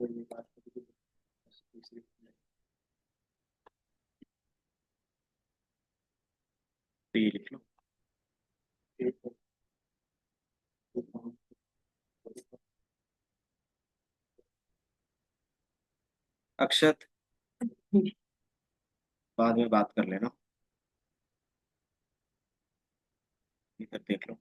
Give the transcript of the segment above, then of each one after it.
कोई बात नहीं, तीसरी। तो ये लिख लो। ठीक है। अक्षत, बाद में बात कर लेना, इधर देख लो।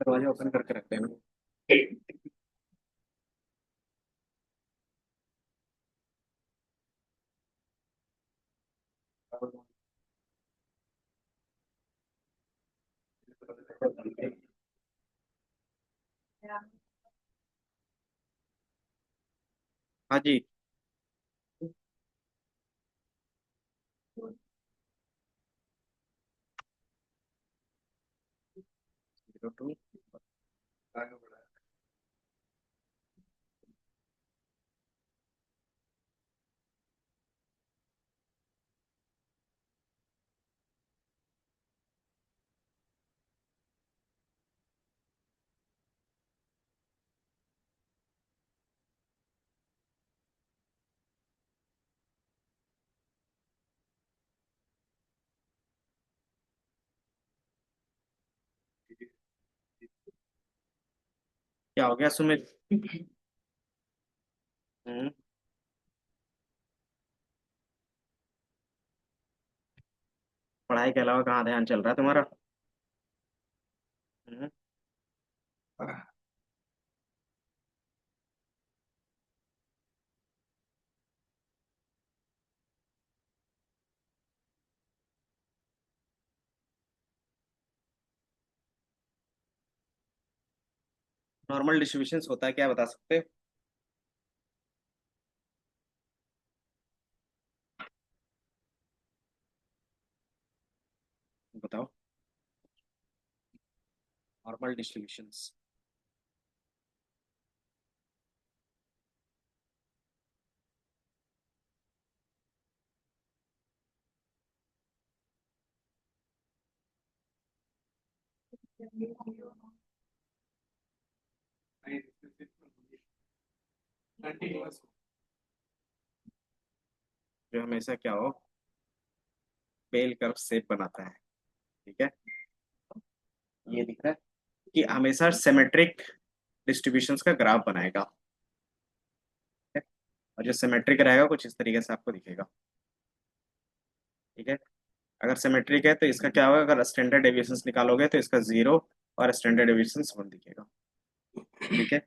दरवाजा ओपन करके रख देना। हाँ जी। 02। क्या हो गया सुमित? हम्म। पढ़ाई के अलावा कहाँ ध्यान चल रहा है तुम्हारा? हम्म। नॉर्मल डिस्ट्रीब्यूशन होता है क्या, बता सकते हो? बताओ। Normal distributions. जो हमेशा क्या हो, बेल कर्व शेप बनाता है। ठीक है। ये दिख रहा है कि हमेशा सिमेट्रिक डिस्ट्रीब्यूशंस का ग्राफ बनाएगा। ठीक है? और जो सिमेट्रिक रहेगा कुछ इस तरीके से आपको दिखेगा। ठीक है। अगर सिमेट्रिक है तो इसका क्या होगा, अगर स्टैंडर्ड डेविएशंस निकालोगे तो इसका 0 और स्टैंडर्ड डेविएशंस 1 दिखेगा। ठीक है।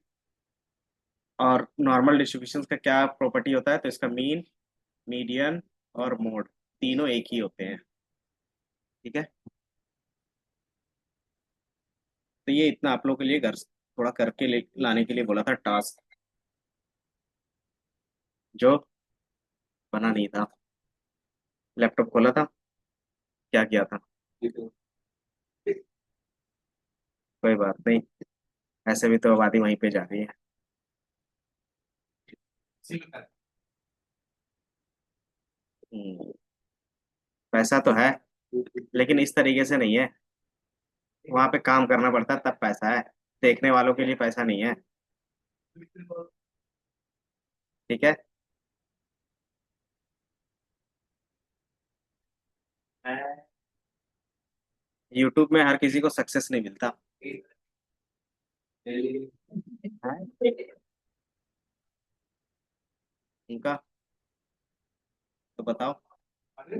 और नॉर्मल डिस्ट्रीब्यूशंस का क्या प्रॉपर्टी होता है, तो इसका मीन, मीडियन और मोड तीनों एक ही होते हैं। ठीक है। तो ये इतना आप लोगों के लिए घर थोड़ा करके लाने के लिए बोला था टास्क, जो बना नहीं था। लैपटॉप खोला था, क्या किया था? कोई बात नहीं, ऐसे भी तो आबादी वहीं पे जा रही है। हम्म, पैसा तो है, लेकिन इस तरीके से नहीं है। वहां पे काम करना पड़ता है तब पैसा है, देखने वालों के लिए पैसा नहीं है। ठीक है। यूट्यूब में हर किसी को सक्सेस नहीं मिलता। उनका तो बताओ।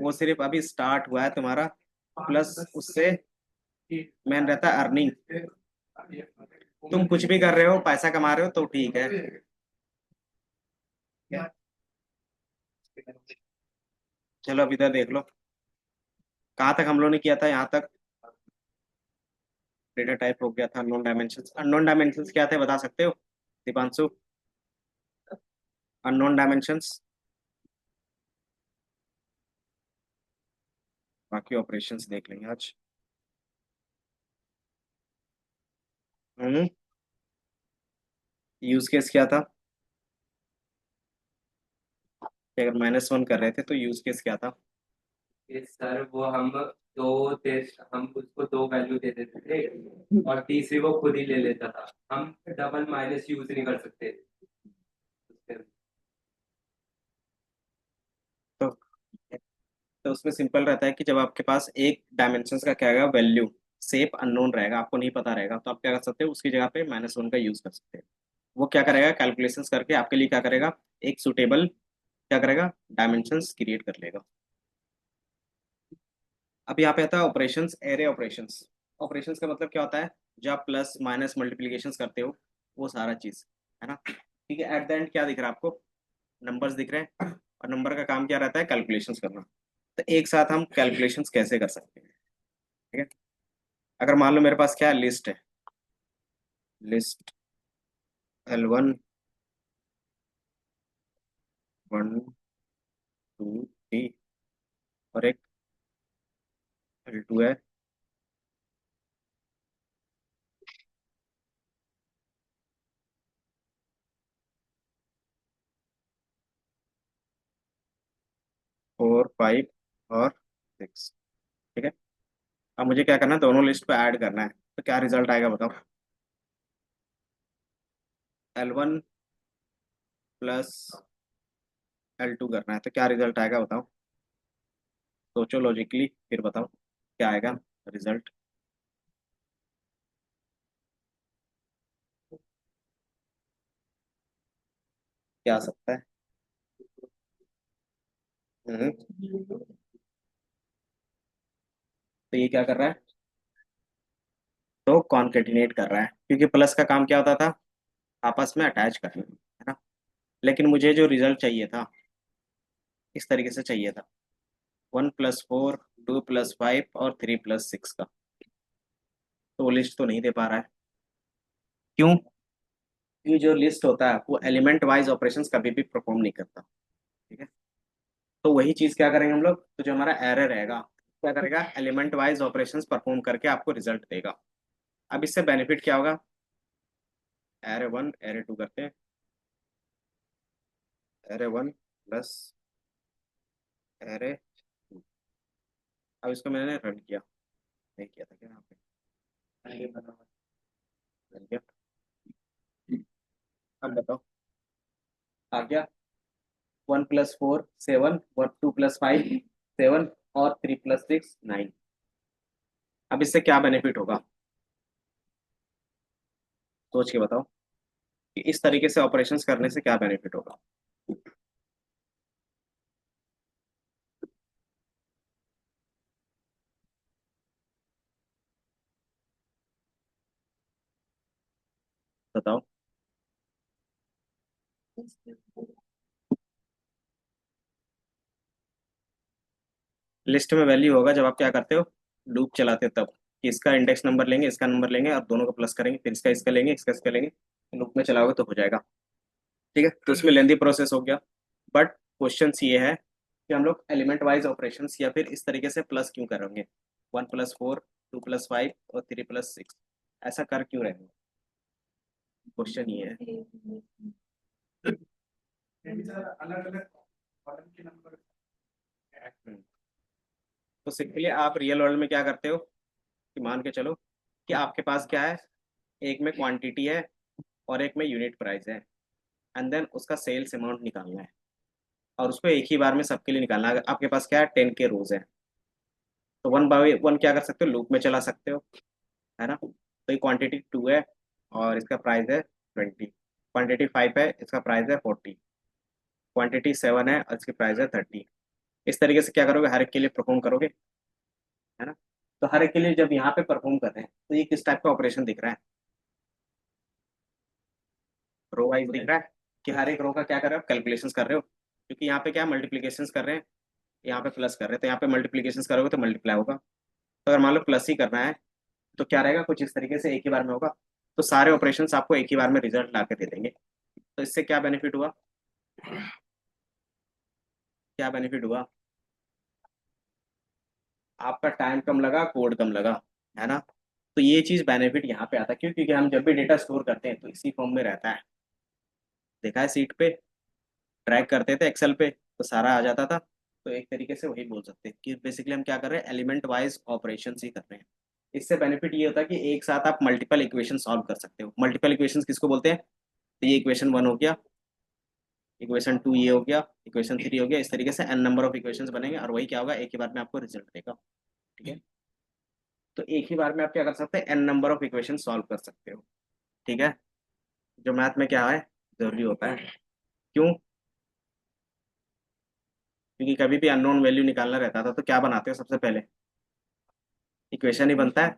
वो सिर्फ अभी स्टार्ट हुआ है तुम्हारा, प्लस उससे मेन रहता है अर्निंग। तुम कुछ भी कर रहे हो, पैसा कमा रहे हो तो ठीक है। चलो अब इधर देख लो। कहाँ तक हम लोगों ने किया था? यहाँ तक डेटा टाइप हो गया था, अननोन डायमेंशंस। अननोन डायमेंशंस क्या थे बता सकते हो दीपांशु? अननोन डायमेंशंस, बाकी ऑपरेशंस देख लेंगे आज। हम्म। यूज केस क्या था कि अगर -1 कर रहे थे तो यूज केस क्या था? कि सर वो हम दो टेस्ट हम उसको दो वैल्यू दे देते थे और तीसरी वो खुद ही ले लेता था। हम डबल माइनस यूज नहीं कर सकते। तो तो उसमें सिंपल रहता है कि जब आपके पास एक डायमेंशंस का क्या रहेगा, वैल्यू सेप अननोन रहेगा, आपको नहीं पता रहेगा, तो आप क्या कर सकते हो, उसकी जगह पे -1 का यूज कर सकते हैं। वो क्या करेगा, कैलकुलेशंस करके आपके लिए क्या करेगा, एक सुटेबल क्या करेगा, डायमेंशंस क्रिएट कर लेगा। अब यहाँ पे आता है ऑपरेशंस, एरे ऑपरेशंस। ऑपरेशंस का मतलब क्या होता है, जब आप प्लस माइनस मल्टीप्लीकेशंस करते हो, वो सारा चीज, है ना? ठीक है, एट द एंड क्या दिख रहा है आपको, नंबर्स दिख रहे हैं, और नंबर का काम क्या रहता है, कैलकुलेशंस करना। तो एक साथ हम कैलकुलेशंस कैसे कर सकते हैं? ठीक है, अगर मान लो मेरे पास क्या है, लिस्ट है, लिस्ट L1 1 2 3, और एक L2 है, 4 5 और 6। ठीक है, अब मुझे क्या करना है, दोनों लिस्ट पे ऐड करना है, तो क्या रिजल्ट आएगा बताओ? L1 प्लस L2 करना है, तो क्या रिजल्ट आएगा बताओ? सोचो लॉजिकली, फिर बताओ क्या आएगा रिजल्ट। क्या आ सकता है? तो ये क्या कर रहा है, तो कॉन्केटिनेट कर रहा है, क्योंकि प्लस का काम क्या होता था, आपस में अटैच करना, है ना? लेकिन मुझे जो रिजल्ट चाहिए था, इस तरीके से चाहिए था, 1 + 4 2 + 5 और 3 + 6 का। तो वो लिस्ट तो नहीं दे पा रहा है, क्यों? ये जो लिस्ट होता है वो एलिमेंट वाइज ऑपरेशंस कभी भी परफॉर्म नहीं करता। ठीक है, तो वही चीज क्या करेंगे हम लोग, तो जो हमारा एरर रहेगा, क्या करेगा, एलिमेंट वाइज ऑपरेशंस परफॉर्म करके आपको रिजल्ट देगा। अब इससे बेनिफिट क्या होगा, एरे 1 एरे 2 करते हैं, एरे 1 प्लस एरे 2। अब इसको मैंने रन किया, नहीं किया था क्या यहाँ पे, आगे बना हुआ रन किया। अब बताओ आ गया, 1 + 4 7 और 2 + 5 7 और 3 + 6 9। अब इससे क्या बेनिफिट होगा, सोच के बताओ कि इस तरीके से ऑपरेशंस करने से क्या बेनिफिट होगा। बताओ। लिस्ट में वैल्यू होगा जब आप क्या करते हो, लूप चलाते हो तब, कि इसका इंडेक्स नंबर लेंगे, इसका नंबर लेंगे, और दोनों को प्लस करेंगे, फिर इसका इसका लेंगे, इसका इसका लेंगे, लूप में चलाओगे तो हो जाएगा। ठीक है, तो इसमें लेंदी प्रोसेस हो गया, बट क्वेश्चन ये है कि हम लोग एलिमेंट वाइज ऑपरेशंस या फिर इस तरीके से प्लस क्यों करेंगे, 1 + 4 2 + 5 और 3 + 6, ऐसा कर क्यों रहे हैं, क्वेश्चन ये है। अलग अलग कॉलम के नंबर। हम्म, तो सिंपली आप रियल वर्ल्ड में क्या करते हो, कि मान के चलो कि आपके पास क्या है, एक में क्वांटिटी है और एक में यूनिट प्राइस है, एंड देन उसका सेल्स अमाउंट निकालना है, और उसको एक ही बार में सबके लिए निकालना है। अगर आपके पास क्या है, 10 के रोज है, तो 1 बाय 1 क्या कर सकते हो, लूप में चला सकते हो, है ना? तो ये क्वांटिटी 2 है और इसका प्राइस है 20, क्वांटिटी 5 है, इसका प्राइस है 40, क्वांटिटी 7 है और इसकी प्राइस है 30। इस तरीके से क्या करोगे, हर एक के लिए परफॉर्म करोगे, है ना? तो हर एक के लिए जब यहाँ पे परफॉर्म कर रहे हैं, तो ये किस टाइप का ऑपरेशन दिख रहा है, रो वाइज दिख रहा है, कि हर एक रो का क्या कर रहे हो, कैलकुलेशंस कर रहे हो, क्योंकि यहाँ पे क्या मल्टीप्लीकेशंस कर रहे हैं, यहाँ पे प्लस कर रहे हैं तो यहाँ पे मल्टीप्लीकेशन करोगे तो मल्टीप्लाई होगा। तो अगर मान लो प्लस ही करना है तो क्या रहेगा, कुछ इस तरीके से एक ही बार में होगा। तो सारे ऑपरेशंस आपको एक ही बार में रिजल्ट ला के दे देंगे। तो इससे क्या बेनिफिट हुआ, क्या बेनिफिट हुआ, आपका टाइम कम लगा, कोड कम लगा, है ना। तो ये चीज बेनिफिट यहाँ पे आता है, क्यों, क्योंकि हम जब भी डेटा स्टोर करते हैं तो इसी फॉर्म में रहता है। देखा है सीट पे ट्रैक करते थे एक्सेल पे तो सारा आ जाता था। तो एक तरीके से वही बोल सकते हैं कि बेसिकली हम क्या कर रहे हैं, एलिमेंट वाइज ऑपरेशन ही कर रहे हैं। इससे बेनिफिट ये होता है कि एक साथ आप मल्टीपल इक्वेशन सॉल्व कर सकते हो। मल्टीपल इक्वेशन किसको बोलते हैं, तो ये इक्वेशन 1 हो गया, इक्वेशन 2 ये हो गया, इक्वेशन 3 हो गया, इस तरीके से एन नंबर ऑफ इक्वेशंस बनेंगे और वही क्या होगा, एक ही बार में आपको रिजल्ट देगा। ठीक है, तो एक ही बार में आप क्या कर सकते हैं, n number of equation solve कर सकते हो। ठीक है, जो मैथ में क्या है, जरूरी होता है। क्यों, क्योंकि कभी भी अननोन वैल्यू निकालना रहता था तो क्या बनाते हो सबसे पहले, इक्वेशन ही बनता है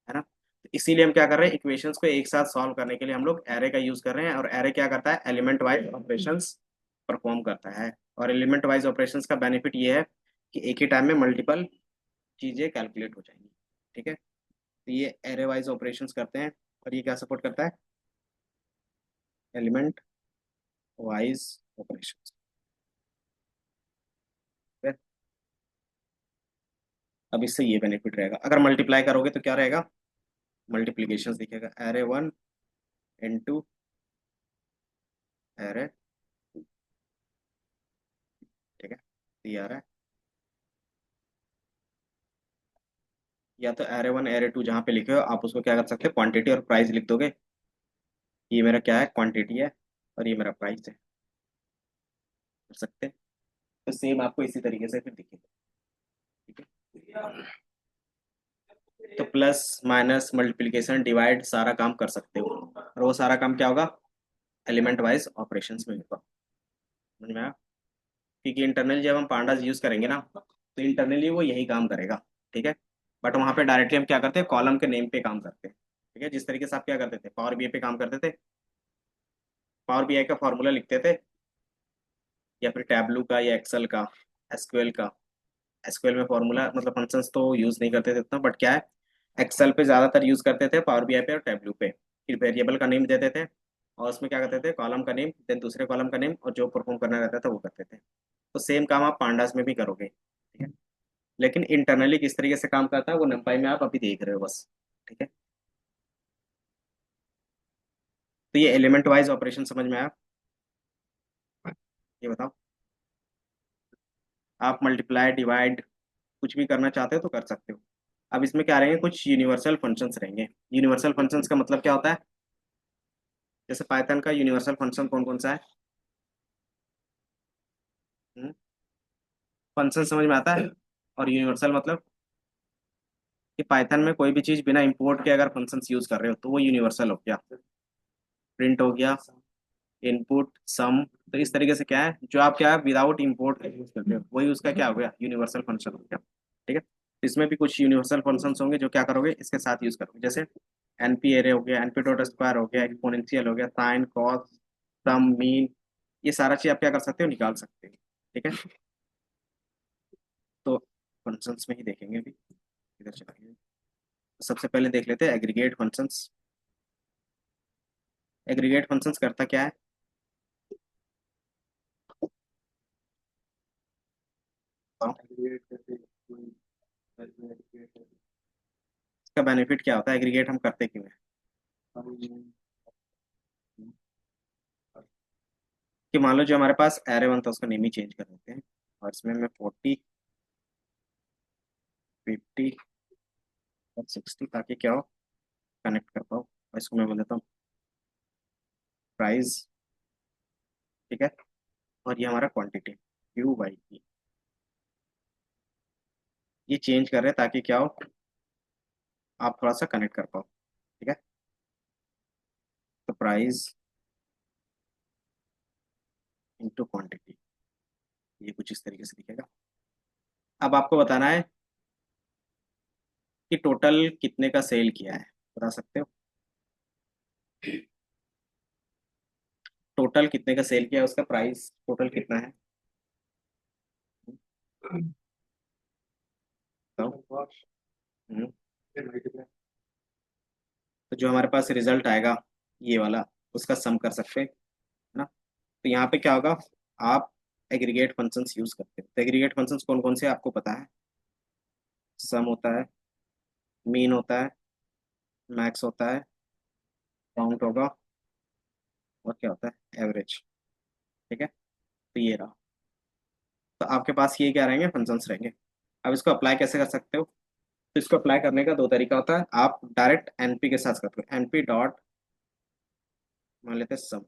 ना। तो इसीलिए हम क्या कर रहे हैं, इक्वेशंस को एक साथ सॉल्व करने के लिए हम लोग एरे का यूज कर रहे हैं। और एरे क्या करता है, एलिमेंट वाइज ऑपरेशंस परफॉर्म करता है। और एलिमेंट वाइज ऑपरेशंस का बेनिफिट ये है कि एक ही टाइम में मल्टीपल चीजें कैलकुलेट हो जाएंगी। ठीक है, तो ये एरे वाइज ऑपरेशंस करते हैं। और ये क्या सपोर्ट करता है, एलिमेंट वाइज ऑपरेशंस। अब इससे ये बेनिफिट रहेगा, अगर मल्टीप्लाई करोगे तो क्या रहेगा, मल्टीप्लीकेशन दिखेगा, एरे 1 इनटू एरे 2। ठीक है, तो ये आ रहा है, या तो एरे 1 एरे 2 जहाँ पे लिखे हो आप उसको क्या कर सकते हो, क्वांटिटी और प्राइस लिख दोगे। ये मेरा क्या है, क्वांटिटी है, और ये मेरा प्राइस है, कर सकते हैं। तो सेम आपको इसी तरीके से फिर दिखेगा। ठीक है, तो प्लस माइनस मल्टीप्लिकेशन डिवाइड सारा काम कर सकते हो, और वो सारा काम क्या होगा, एलिमेंट वाइज ऑपरेशंस में होगा। समझ में आया, क्योंकि इंटरनली जब हम पांडास यूज करेंगे ना तो इंटरनली वो यही काम करेगा। ठीक है, बट वहाँ पे डायरेक्टली हम क्या करते हैं, कॉलम के नेम पे काम करते हैं। ठीक है, जिस तरीके से आप क्या करते थे, पावर बीआई पे काम करते थे, पावर बीआई का फॉर्मूला लिखते थे, या फिर टैबलू का या एक्सेल का, एसक्यूएल का। एसक्यूएल में फॉर्मूला मतलब फंक्शंस तो यूज नहीं करते थे इतना, बट क्या है, एक्सेल पे ज्यादातर यूज करते थे, पावर बीआई पे और टैबलू पे। फिर वेरिएबल का नेम देते थे और उसमें क्या करते थे, कॉलम का नेम, देन दूसरे कॉलम का नेम, और जो परफॉर्म करना रहता था वो करते थे। तो सेम काम आप पांडास में भी करोगे। ठीक है, लेकिन इंटरनली किस तरीके से काम करता है वो नंपाई में आप अभी देख रहे हो बस। ठीक है, तो ये एलिमेंट वाइज ऑपरेशन समझ में आया, ये बताओ। आप मल्टीप्लाई डिवाइड कुछ भी करना चाहते हो तो कर सकते हो। अब इसमें क्या रहेंगे, कुछ यूनिवर्सल फंक्शंस रहेंगे। यूनिवर्सल फंक्शंस का मतलब क्या होता है, जैसे पाइथन का यूनिवर्सल फंक्शन कौन कौन सा है, फंक्शन समझ में आता है। और यूनिवर्सल मतलब कि पाइथन में कोई भी चीज बिना इंपोर्ट के अगर फंक्शंस यूज कर रहे हो तो वो यूनिवर्सल हो गया। प्रिंट हो गया, इनपुट, सम, तो इस तरीके से क्या है, जो आप क्या है विदाउट इंपोर्ट यूज करते हो वही उसका क्या हो गया, यूनिवर्सल फंक्शन हो गया। ठीक है, तो इसमें भी कुछ यूनिवर्सल फंक्शंस होंगे जो क्या करोगे, इसके साथ यूज करोगे। जैसे एनपी एरे हो गया, एनपी डॉट स्क्वायर हो गया, एक्सपोनेंशियल हो गया, साइन कॉस सम मीन, ये सारा चीज आप क्या कर सकते हो, निकाल सकते हो। ठीक है, तो फंक्शंस में ही देखेंगे अभी, इधर चलाइए। सबसे पहले देख लेते हैं एग्रीगेट फंक्शंस। एग्रीगेट फंक्शंस करता क्या है, बताओ? इसका बेनिफिट क्या होता है, एग्रीगेट हम करते क्यों है, कि मान लो जो हमारे पास एरे वन था उसका नेम ही चेंज कर देते हैं, और इसमें मैं 40 50 और 60 ताकि क्या हो, कनेक्ट कर पाओ। और इसको मैं बोल देता हूँ प्राइस। ठीक है, और ये हमारा क्वांटिटी क्यू बाई पी, ये चेंज कर रहे हैं ताकि क्या हो, आप थोड़ा सा कनेक्ट कर पाओ। ठीक है, तो प्राइस इंटू क्वांटिटी, ये कुछ इस तरीके से दिखेगा। अब आपको बताना है कि टोटल कितने का सेल किया है, बता सकते हो, टोटल कितने का सेल किया है, उसका प्राइस टोटल कितना है। जो हमारे पास रिजल्ट आएगा ये वाला, उसका सम कर सकते हैं, है ना। तो यहाँ पे क्या होगा, आप एग्रीगेट फंक्शंस यूज करते हैं। तो एग्रीगेट फंक्शंस कौन कौन से आपको पता है? सम होता है, मीन होता है, मैक्स होता है, काउंट होगा, और क्या होता है, एवरेज। ठीक है, तो ये रहा। तो आपके पास ये क्या रहेंगे, फंक्शंस रहेंगे। अब इसको अप्लाई कैसे कर सकते हो? तो इसको अप्लाई करने का दो तरीका होता है। आप डायरेक्ट एनपी के साथ करते हो, एनपी डॉट, मान लेते हैं सम,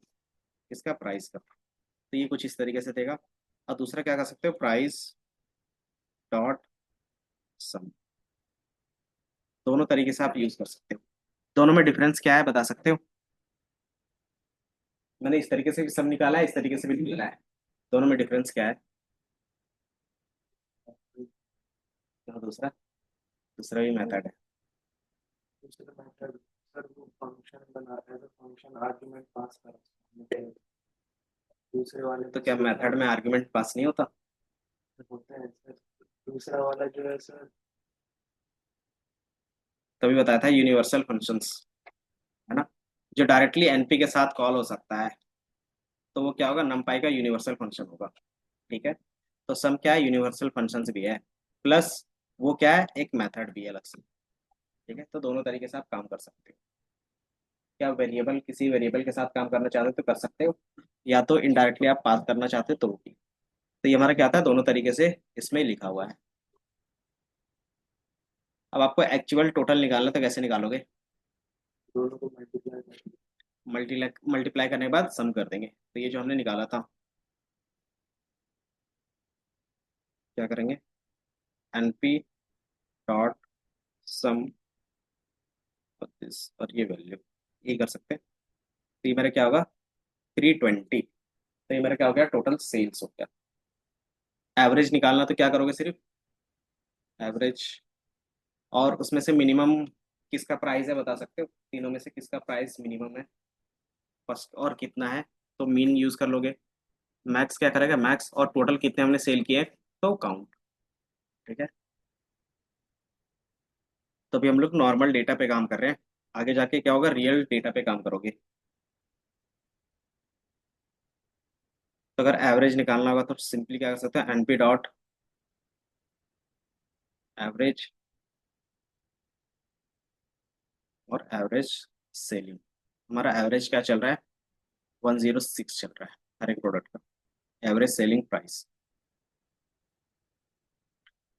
इसका प्राइस का, तो ये कुछ इस तरीके से देगा। और दूसरा क्या कर सकते हो, प्राइस डॉट सम। दोनों तरीके से आप यूज कर सकते हो। दोनों में डिफरेंस क्या है बता सकते हो? मैंने इस तरीके से भी सम निकाला है, इस तरीके से भी निकाला है, दोनों में डिफरेंस क्या है? तो दूसरा दूसरा भी मेथड है। दूसरा मेथड सर वो फंक्शन बनाता है, तो फंक्शन आर्गुमेंट पास करता है। दूसरे वाले तो में क्या सिर्फ मेथड में आर्गुमेंट पास नहीं होता? होता है सर। दूसरा वाला जो है सर, तभी बताया था यूनिवर्सल फंक्शंस, है ना, जो डायरेक्टली एनपी के साथ कॉल हो सकता है, तो वो क्या होगा, नमपाई का यूनिवर्सल फंक्शन होगा। ठीक है, तो सम क्या है, यूनिवर्सल फंक्शंस भी है, प्लस वो क्या है, एक मेथड भी है अलग से। ठीक है, तो दोनों तरीके से आप काम कर सकते हो। क्या वेरिएबल, किसी वेरिएबल के साथ काम करना चाहते हो तो कर सकते हो, या तो इनडायरेक्टली आप पास करना चाहते हो तो भी। तो ये हमारा क्या था, दोनों तरीके से इसमें लिखा हुआ है। अब आपको एक्चुअल टोटल निकालना, तो कैसे निकालोगे? दोनों को मल्टीप्लाई करके मल्टीप्लाई करने के बाद सम कर देंगे। तो ये जो हमने निकाला था, क्या करेंगे, एनपी डॉट सम और ये वैल्यू, ये कर सकते हैं। तो ये मेरा क्या होगा, 320। तो ये मेरा क्या हो गया, टोटल सेल्स हो गया। एवरेज निकालना तो क्या करोगे, सिर्फ एवरेज, और उसमें से मिनिमम किसका प्राइस है बता सकते हो? तीनों में से किसका प्राइस मिनिमम है फर्स्ट, और कितना है? तो मीन यूज कर लोगे। मैक्स क्या करेगा, मैक्स, और टोटल कितने हमने सेल किए तो काउंट। ठीक है, तो अभी हम लोग नॉर्मल डेटा पे काम कर रहे हैं, आगे जाके क्या होगा, रियल डेटा पे काम करोगे। तो अगर एवरेज निकालना होगा तो सिंपली क्या कर सकते हैं, एनपी डॉट एवरेज, और एवरेज सेलिंग। हमारा एवरेज क्या चल रहा है, 106 चल रहा है हर एक प्रोडक्ट का, एवरेज सेलिंग प्राइस।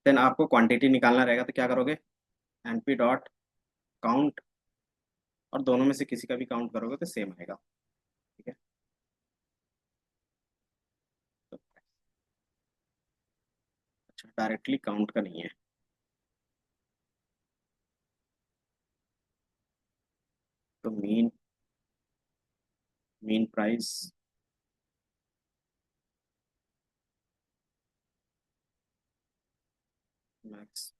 देन आपको क्वांटिटी निकालना रहेगा, तो क्या करोगे, एनपी डॉट काउंट, और दोनों में से किसी का भी काउंट करोगे तो सेम आएगा। ठीक है, तो अच्छा, डायरेक्टली काउंट का नहीं है। तो मीन, मीन प्राइस, मैक्स,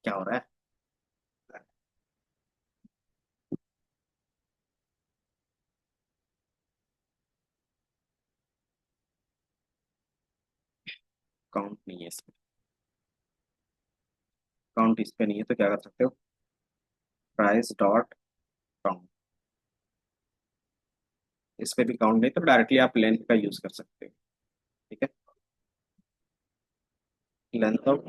क्या हो रहा है, काउंट नहीं है इसमें, काउंट इस पे नहीं है, तो क्या कर सकते हो, प्राइस डॉट काउंट। इस पे भी काउंट नहीं, तो डायरेक्टली आप लेंथ का यूज कर सकते हो। ठीक है, लेंथ ऑफ,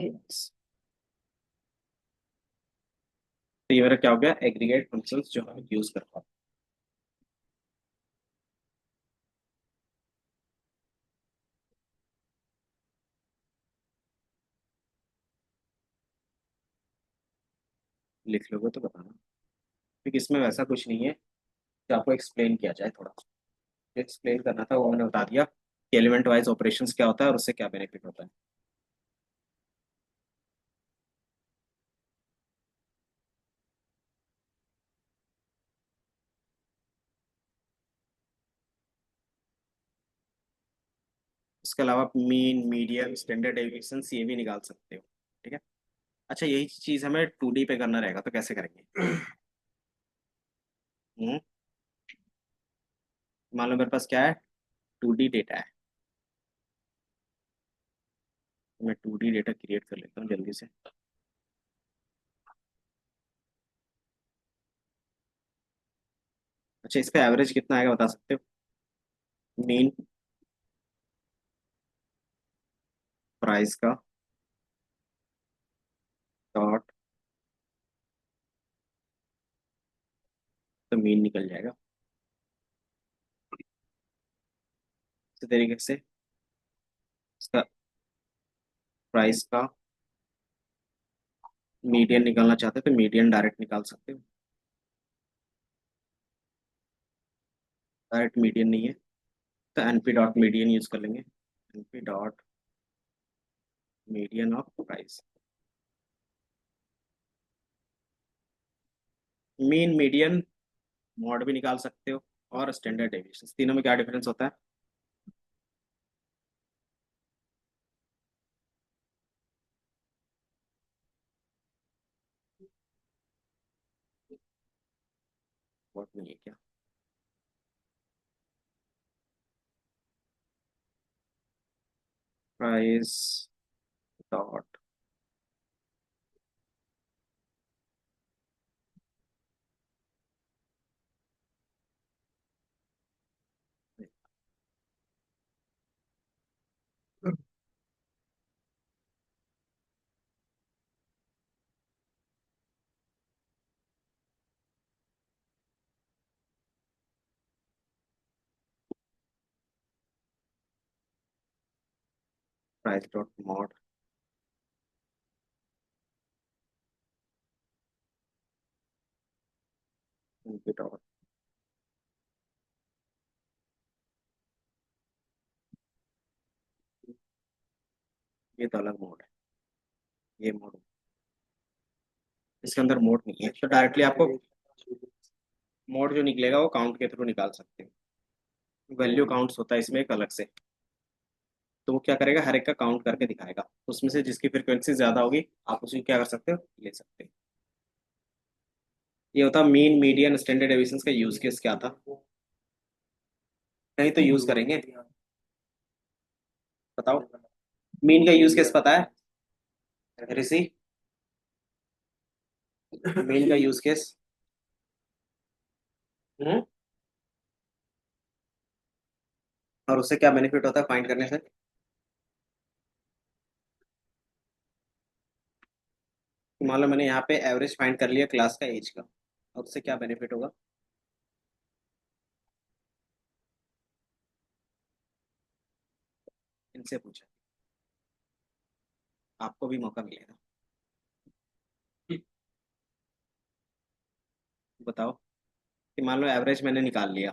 तो ये मेरा क्या हो गया, एग्रीगेट फंक्शंस जो हम यूज कर पाते हैं। लिख लोगे तो बताना, क्योंकि इसमें वैसा कुछ नहीं है कि आपको एक्सप्लेन किया जाए। थोड़ा एक्सप्लेन करना था वो मैंने बता दिया, कि एलिमेंट वाइज ऑपरेशंस क्या होता है और उससे क्या बेनिफिट होता है। इसके अलावा आप मीन, मीडियन, स्टैंडर्ड डेविएशंस ये भी निकाल सकते हो। ठीक है, अच्छा यही चीज हमें 2D पे करना रहेगा, तो कैसे करेंगे? हम्म, मान लो मेरे पास क्या है, 2D डेटा है। मैं 2D डेटा क्रिएट कर लेता हूँ जल्दी से। अच्छा, इसका एवरेज कितना आएगा बता सकते हो? मीन प्राइस का डॉट, तो मीन निकल जाएगा इसी तरीके से। इसका प्राइस का मीडियन निकालना चाहते हो तो मीडियन डायरेक्ट निकाल सकते हो। डायरेक्ट मीडियन नहीं है तो एनपी डॉट मीडियन यूज कर लेंगे। NP dot median of price. Mean, median, mod भी निकाल सकते हो, और स्टैंडर्ड डेविएशन। तीनों में क्या डिफरेंस होता है? मॉड नहीं है क्या? Price dot price dot mod NP dot. ये तो अलग मोड है, ये मोड, इसके अंदर मोड नहीं है, तो डायरेक्टली आपको मोड जो निकलेगा वो काउंट के थ्रू निकाल सकते हैं। वैल्यू काउंट्स होता है इसमें एक अलग से, तो वो क्या करेगा, हर एक का काउंट करके दिखाएगा। उसमें से जिसकी फ्रिक्वेंसी ज्यादा होगी आप उसकी क्या कर सकते हो, ले सकते हो। ये होता मीन, मीडियन, स्टैंडर्ड डेविएशन का यूज केस क्या था? कहीं तो यूज करेंगे, बताओ। मीन का यूज केस पता है ऋषि? मीन का यूज केस? हम्म। और उससे क्या बेनिफिट होता है फाइंड करने से? मान लो मैंने यहाँ पे एवरेज फाइंड कर लिया क्लास का एज का, और उससे क्या बेनिफिट होगा? इनसे पूछा, आपको भी मौका मिलेगा। बताओ कि मान लो एवरेज मैंने निकाल लिया,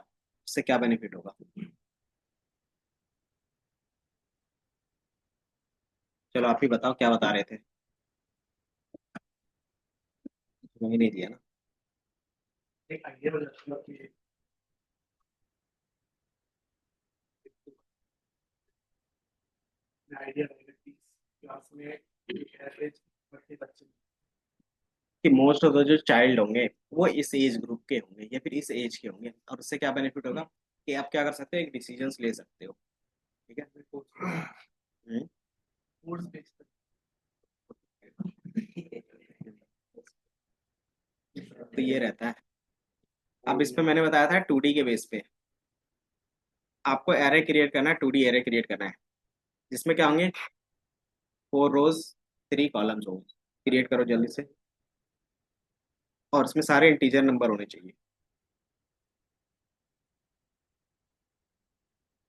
उससे क्या बेनिफिट होगा? चलो आप ही बताओ, क्या बता रहे थे? तुम्हें नहीं दिया ना। एक आइडिया हो जाता है कि आइडिया रहेगा कि क्लास में एवरेज बच्चे बच्चे कि मोस्ट ऑफ द जो चाइल्ड होंगे वो इस एज ग्रुप के होंगे या फिर इस एज के होंगे, और उससे क्या बेनिफिट होगा कि आप क्या कर सकते हो, एक डिसीजंस ले सकते हो। ठीक है। हम्म। फूड्स बेचते तो ये रहता है। अब इस पे मैंने बताया था 2D के बेस पे आपको एरे क्रिएट करना है, 2D एरे क्रिएट करना है, जिसमें क्या होंगे, 4 रोज 3 कॉलम्स होंगे। क्रिएट करो जल्दी से, और इसमें सारे इंटीजर नंबर होने चाहिए,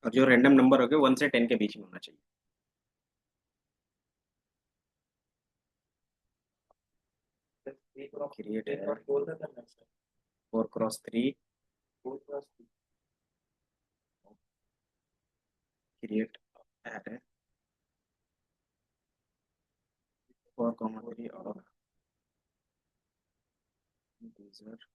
और जो रैंडम नंबर होंगे 1 से 10 के बीच में होना चाहिए। क्रिएट एक और बोल रहा था ना सर 4x3 4 + 3 क्रिएट एरे 4,3 और इंटीजर।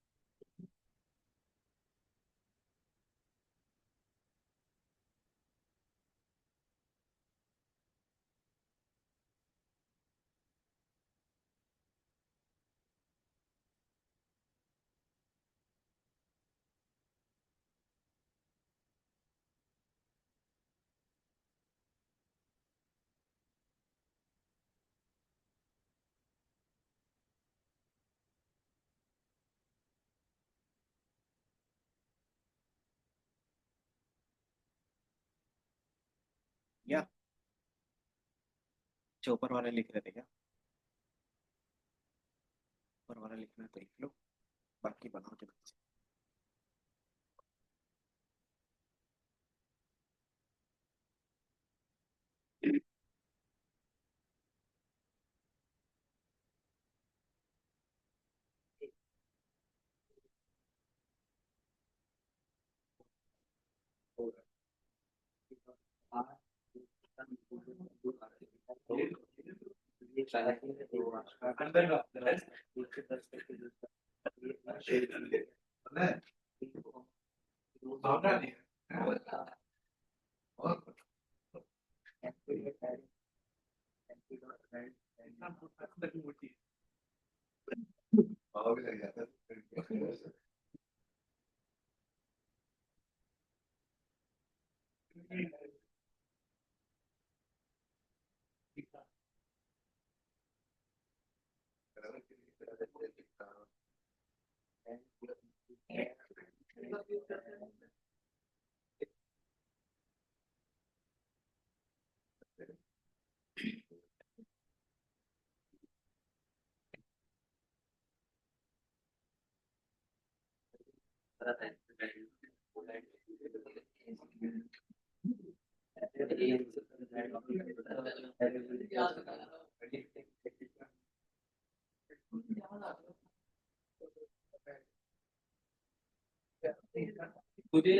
या जो ऊपर वाला लिख रहे थे क्या? ऊपर वाला लिखना है तो लिख लो, बाकी बनाओ जब। मुझे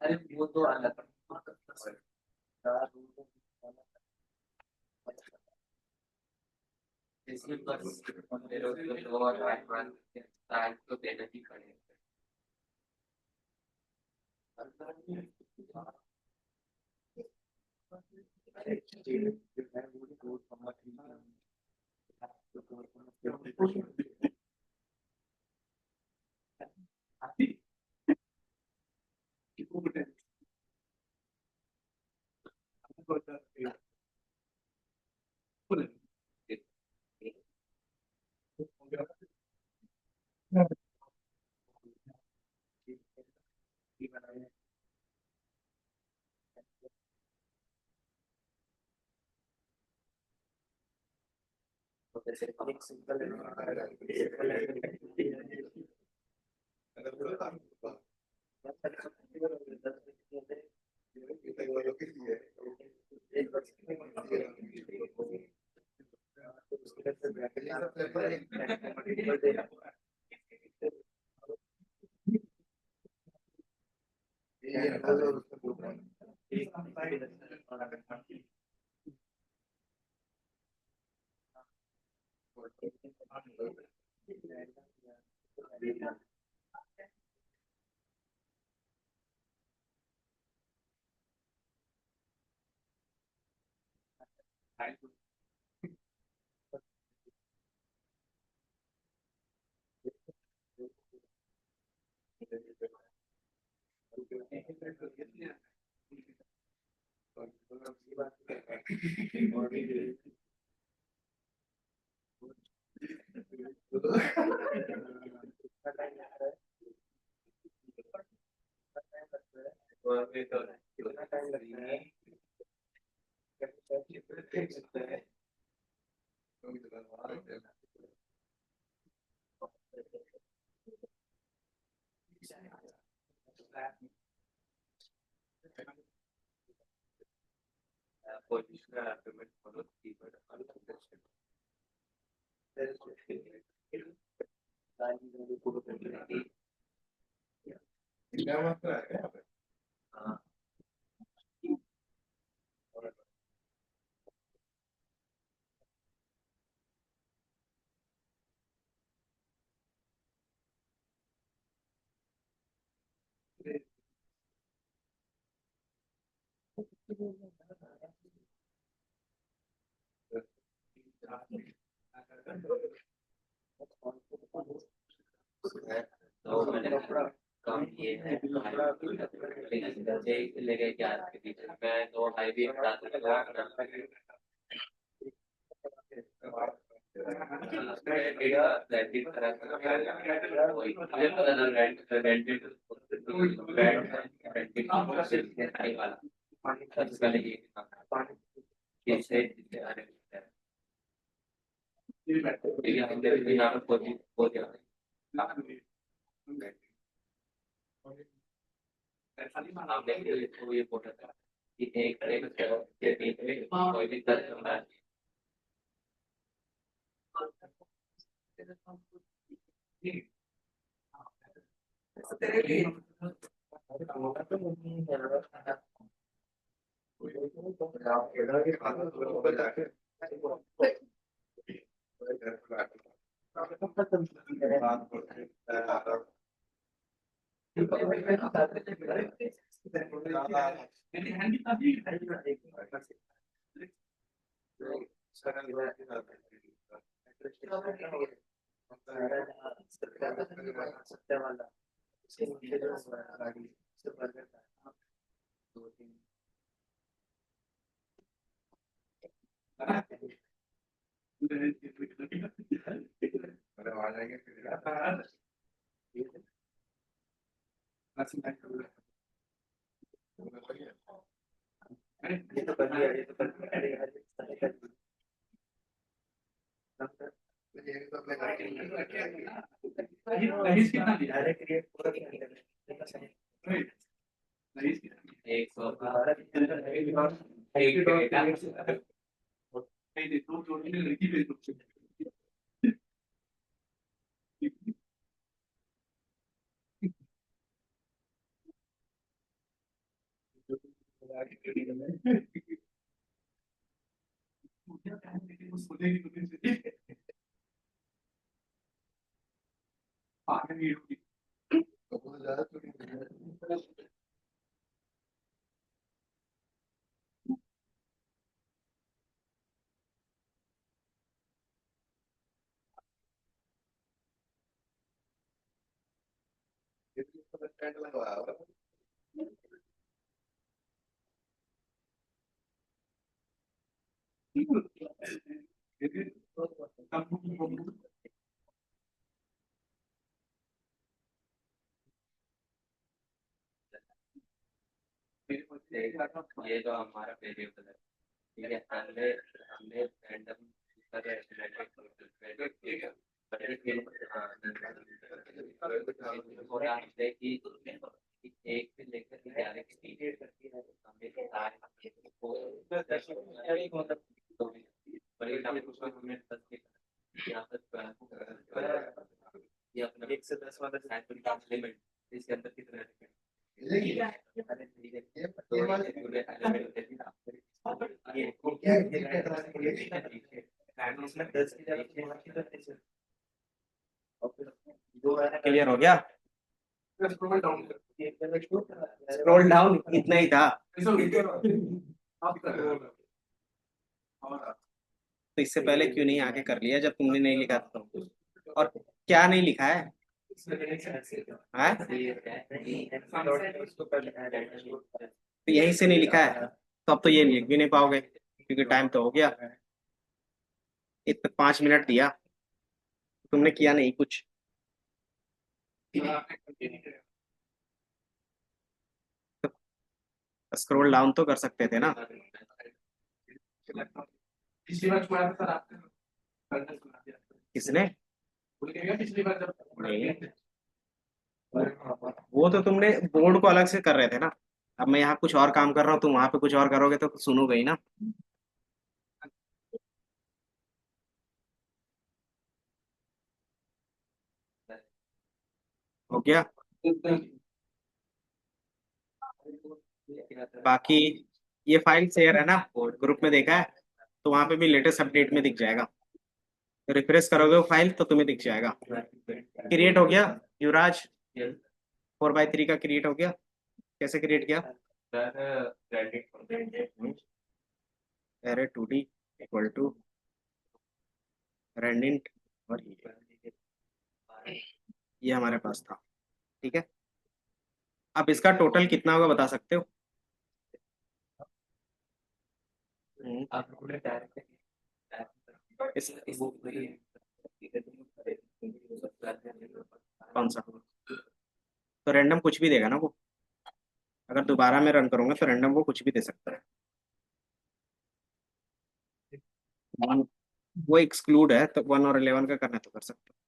अरे वो तो अलग इसमें बस मेरे को लो और एडवांस टाइम तो देना ही पड़ेगा। एक सिंपल कितना टाइम लगता है? Positional argument follow keyword understand तो मैंने काम ये है लेके क्या मैं तो हाईवे ये फोटो था कि एक कोई भी तरह सत्य वाला उसके नीचे जो गाड़ी से बर्गर था, 2-3 ये तो कर लिया, ये तो कर लिया, अरे यार, ये कर लिया। अरे क्रिएट पूरा किया एक सौ दोबारा ये तो हमारा वेरिएबल है ठीक है हमने हमने रैंडम एक से लेकर 11 की ये अपना 1 से 10 वाला लिमिट इसके अंदर कितना इसमें 10 की जगह 5 की करते हैं क्लियर हो गया? स्क्रॉल डाउन इतना ही था, तो इससे पहले क्यों नहीं आके कर लिया जब तुमने नहीं लिखा था तो? और क्या नहीं लिखा है? हाँ? तो यहीं से नहीं लिखा है तो अब तो ये लिख भी नहीं पाओगे क्योंकि टाइम तो हो गया। इतना 5 मिनट दिया, तुमने किया नहीं कुछ। स्क्रॉल डाउन तो कर सकते थे ना। किसने? नहीं, वो तो तुमने बोर्ड को अलग से कर रहे थे ना। अब मैं यहाँ कुछ और काम कर रहा हूँ, तुम वहां पे कुछ और करोगे तो सुनोगे ही ना। हो गया? बाकी ये फाइल शेयर है ना, ग्रुप में देखा है, तो वहां पे भी लेटेस्ट अपडेट में दिख जाएगा। रिफ्रेश करोगे वो फाइल तो तुम्हें दिख जाएगा। क्रिएट हो गया युवराज? 4x3 का क्रिएट हो गया? कैसे क्रिएट किया? अरे 2D इक्वल टू रेंडेंट, और ये हमारे पास था, ठीक है। अब इसका टोटल कितना होगा बता सकते हो? आप लोगों ने डायरेक्ट इस वो वही कौन सा? तो रैंडम कुछ भी देगा ना वो। अगर दोबारा मैं रन करूंगा तो रैंडम वो कुछ भी दे सकता है। वो एक्सक्लूड है तो 1 और 11 का करना है तो कर सकते हो।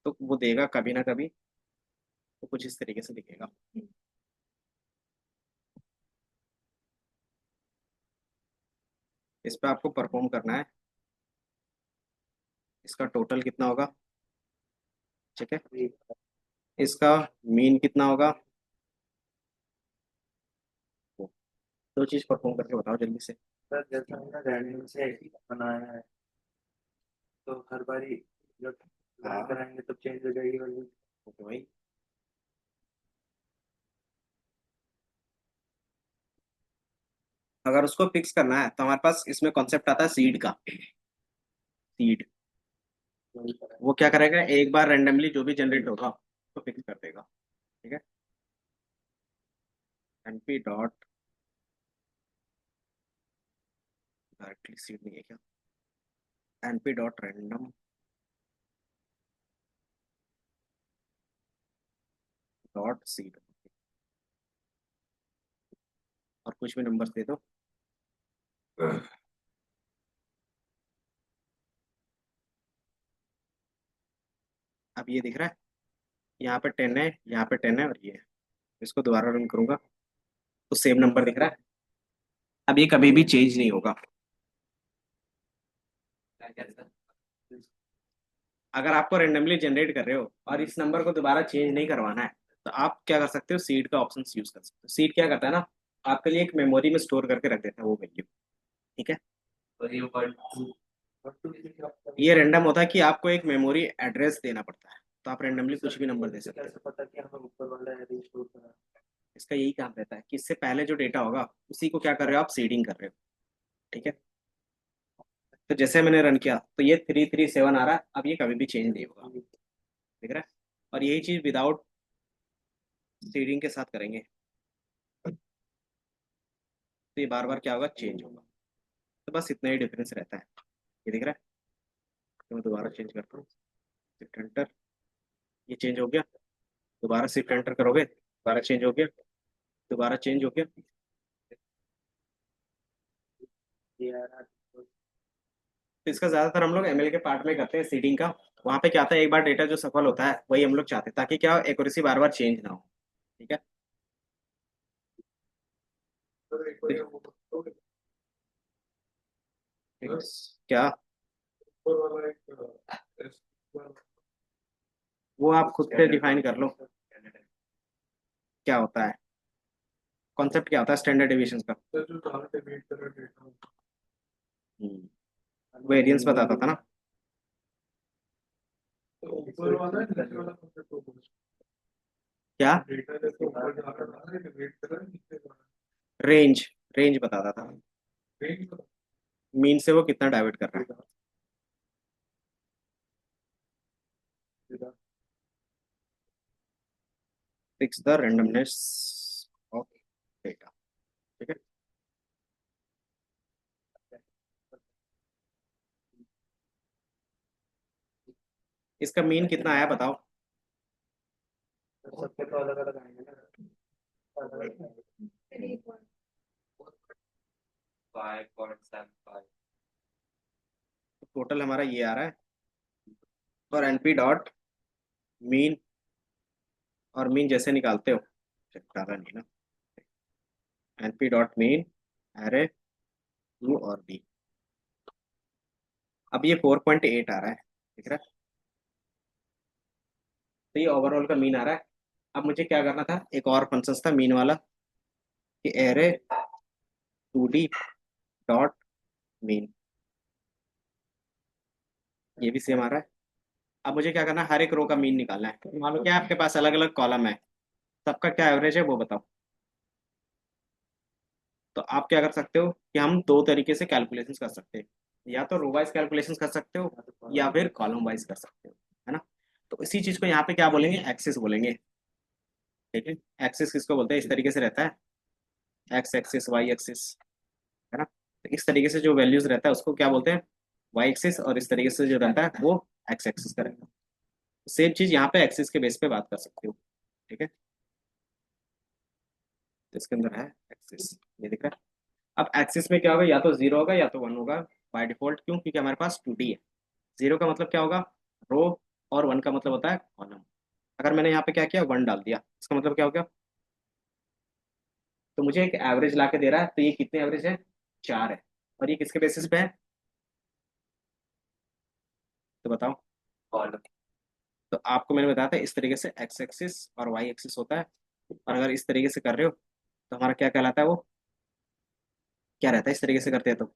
तो वो देगा कभी ना कभी, तो कुछ इस तरीके से दिखेगा। इस पे आपको परफॉर्म करना है। इसका टोटल कितना होगा? ठीक है। इसका मीन कितना होगा? वो दो चीज परफॉर्म करके बताओ जल्दी से। सर जैसा हमने रैंडम से बनाया है, तो हर बारी जब रन कराएंगे तब चेंज हो जाएगी वैल्यू। ओके भाई। अगर उसको फिक्स करना है तो हमारे पास इसमें कॉन्सेप्ट आता है सीड का। सीड वो क्या करेगा, एक बार रेंडमली जो भी जनरेट होगा तो फिक्स कर देगा। ठीक है। np डॉट डायरेक्टली सीड नहीं है क्या? np dot random dot seed, और कुछ भी नंबर दे दो। अब ये दिख रहा है, यहाँ पे 10 है, यहाँ पे 10 है, और ये है। इसको दोबारा रन करूंगा तो सेम नंबर दिख रहा है। अब ये कभी भी चेंज नहीं होगा। अगर आपको रेंडमली जनरेट कर रहे हो और इस नंबर को दोबारा चेंज नहीं करवाना है, तो आप क्या कर सकते हो, सीड का ऑप्शन यूज कर सकते हो। सीड क्या करता है ना, आपके लिए एक मेमोरी में स्टोर करके रख देता है वो वैल्यू। ठीक है। और ये वर्ड ये रैंडम होता है कि आपको एक मेमोरी एड्रेस देना पड़ता है, तो आप रैंडमली कुछ भी नंबर दे सकते हो। कैसे पता कि हमें ऊपर वाला एरे स्टोर करना है? इसका यही काम रहता है कि इससे पहले जो डेटा होगा उसी को क्या कर रहे हो, आप सीडिंग कर रहे हो। ठीक है। तो जैसे मैंने रन किया तो ये 337 आ रहा है, अब ये कभी भी चेंज नहीं होगा। दिख रहा है? और यही चीज विदाउट सीडिंग के साथ करेंगे तो ये बार बार क्या होगा, चेंज होगा। तो बस इतना ही डिफरेंस रहता है। ये दिख रहा है? तो मैं दोबारा चेंज करता हूँ, शिफ्ट एंटर, ये चेंज हो गया। दोबारा शिफ्ट एंटर करोगे, दोबारा चेंज हो गया, दोबारा चेंज हो गया। ये आ रहा है। तो इसका ज्यादातर हम लोग एमएल के पार्ट में करते हैं सीडिंग का। वहां पे क्या आता है, एक बार डेटा जो सफल होता है वही हम लोग चाहते हैं, ताकि क्या एक्यूरेसी बार बार चेंज ना हो। ठीक है। ठीक है। क्या? वो आप खुद से डिफाइन कर लो क्या होता है, कॉन्सेप्ट क्या होता है स्टैंडर्ड डेविएशन का। वेरिएंस बताता था ना। क्या? रेंज, रेंज बताता था। मीन से वो कितना डाइवर्ट कर रहा है। Fix the randomness of data. ठीक है। इसका मीन कितना आया बताओ? सबके तो अलग अलग आएंगे ना। अलग-अलग आएंगे। 5.75 टोटल हमारा ये आ रहा है। और एनपी डॉट मीन, और मीन जैसे निकालते हो, डाला नहीं ना, NP dot mean array you और बी। अब ये 4.8 आ रहा है, ठीक है। तो ये ओवरऑल का मीन आ रहा है। अब मुझे क्या करना था, एक और फंक्शन था मीन वाला, कि एरे 2D डॉट मीन, ये भी सेम आ रहा है। अब मुझे क्या करना है, हर एक रो का मीन निकालना है। मान लो क्या आपके पास अलग अलग कॉलम है, सबका क्या एवरेज है वो बताओ। तो आप क्या कर सकते हो कि हम दो तरीके से कैलकुलेशंस कर सकते हैं, या तो रो वाइज कैलकुलेशंस कर सकते हो या फिर कॉलम वाइज कर सकते हो, है ना। तो इसी चीज को यहाँ पे क्या बोलेंगे, एक्सेस बोलेंगे। ठीक है। एक्सिस किसको बोलते हैं, इस तरीके से रहता है, एक्स एक्सिस वाई एक्सिस, है ना। तो इस तरीके से जो वैल्यूज रहता है उसको क्या बोलते हैं, वाई एक्सिस, और इस तरीके से जो रहता है वो एक्स एक्सिस का रहता है। सेम चीज यहाँ पे एक्सिस के बेस पे बात कर सकते हो। ठीक है, तो इसके अंदर है एक्सिस, ये दिख रहा है। अब एक्सिस में क्या होगा, या तो जीरो होगा या तो वन होगा बाय डिफॉल्ट, क्यों, क्योंकि हमारे पास 2D है। जीरो का मतलब क्या होगा, रो, और वन का मतलब होता है कॉलम। अगर मैंने यहाँ पे क्या किया, वन डाल दिया, इसका मतलब क्या हो गया, तो मुझे एक एवरेज ला के दे रहा है, तो ये कितने एवरेज है, 4 है। और ये किसके बेसिस पे है, तो बताओ। कॉलम। तो आपको मैंने बताया था इस तरीके से एक्स एक्सिस और वाई एक्सिस होता है, और अगर इस तरीके से कर रहे हो तो हमारा क्या कहलाता है, वो क्या रहता है इस तरीके से करते हैं तो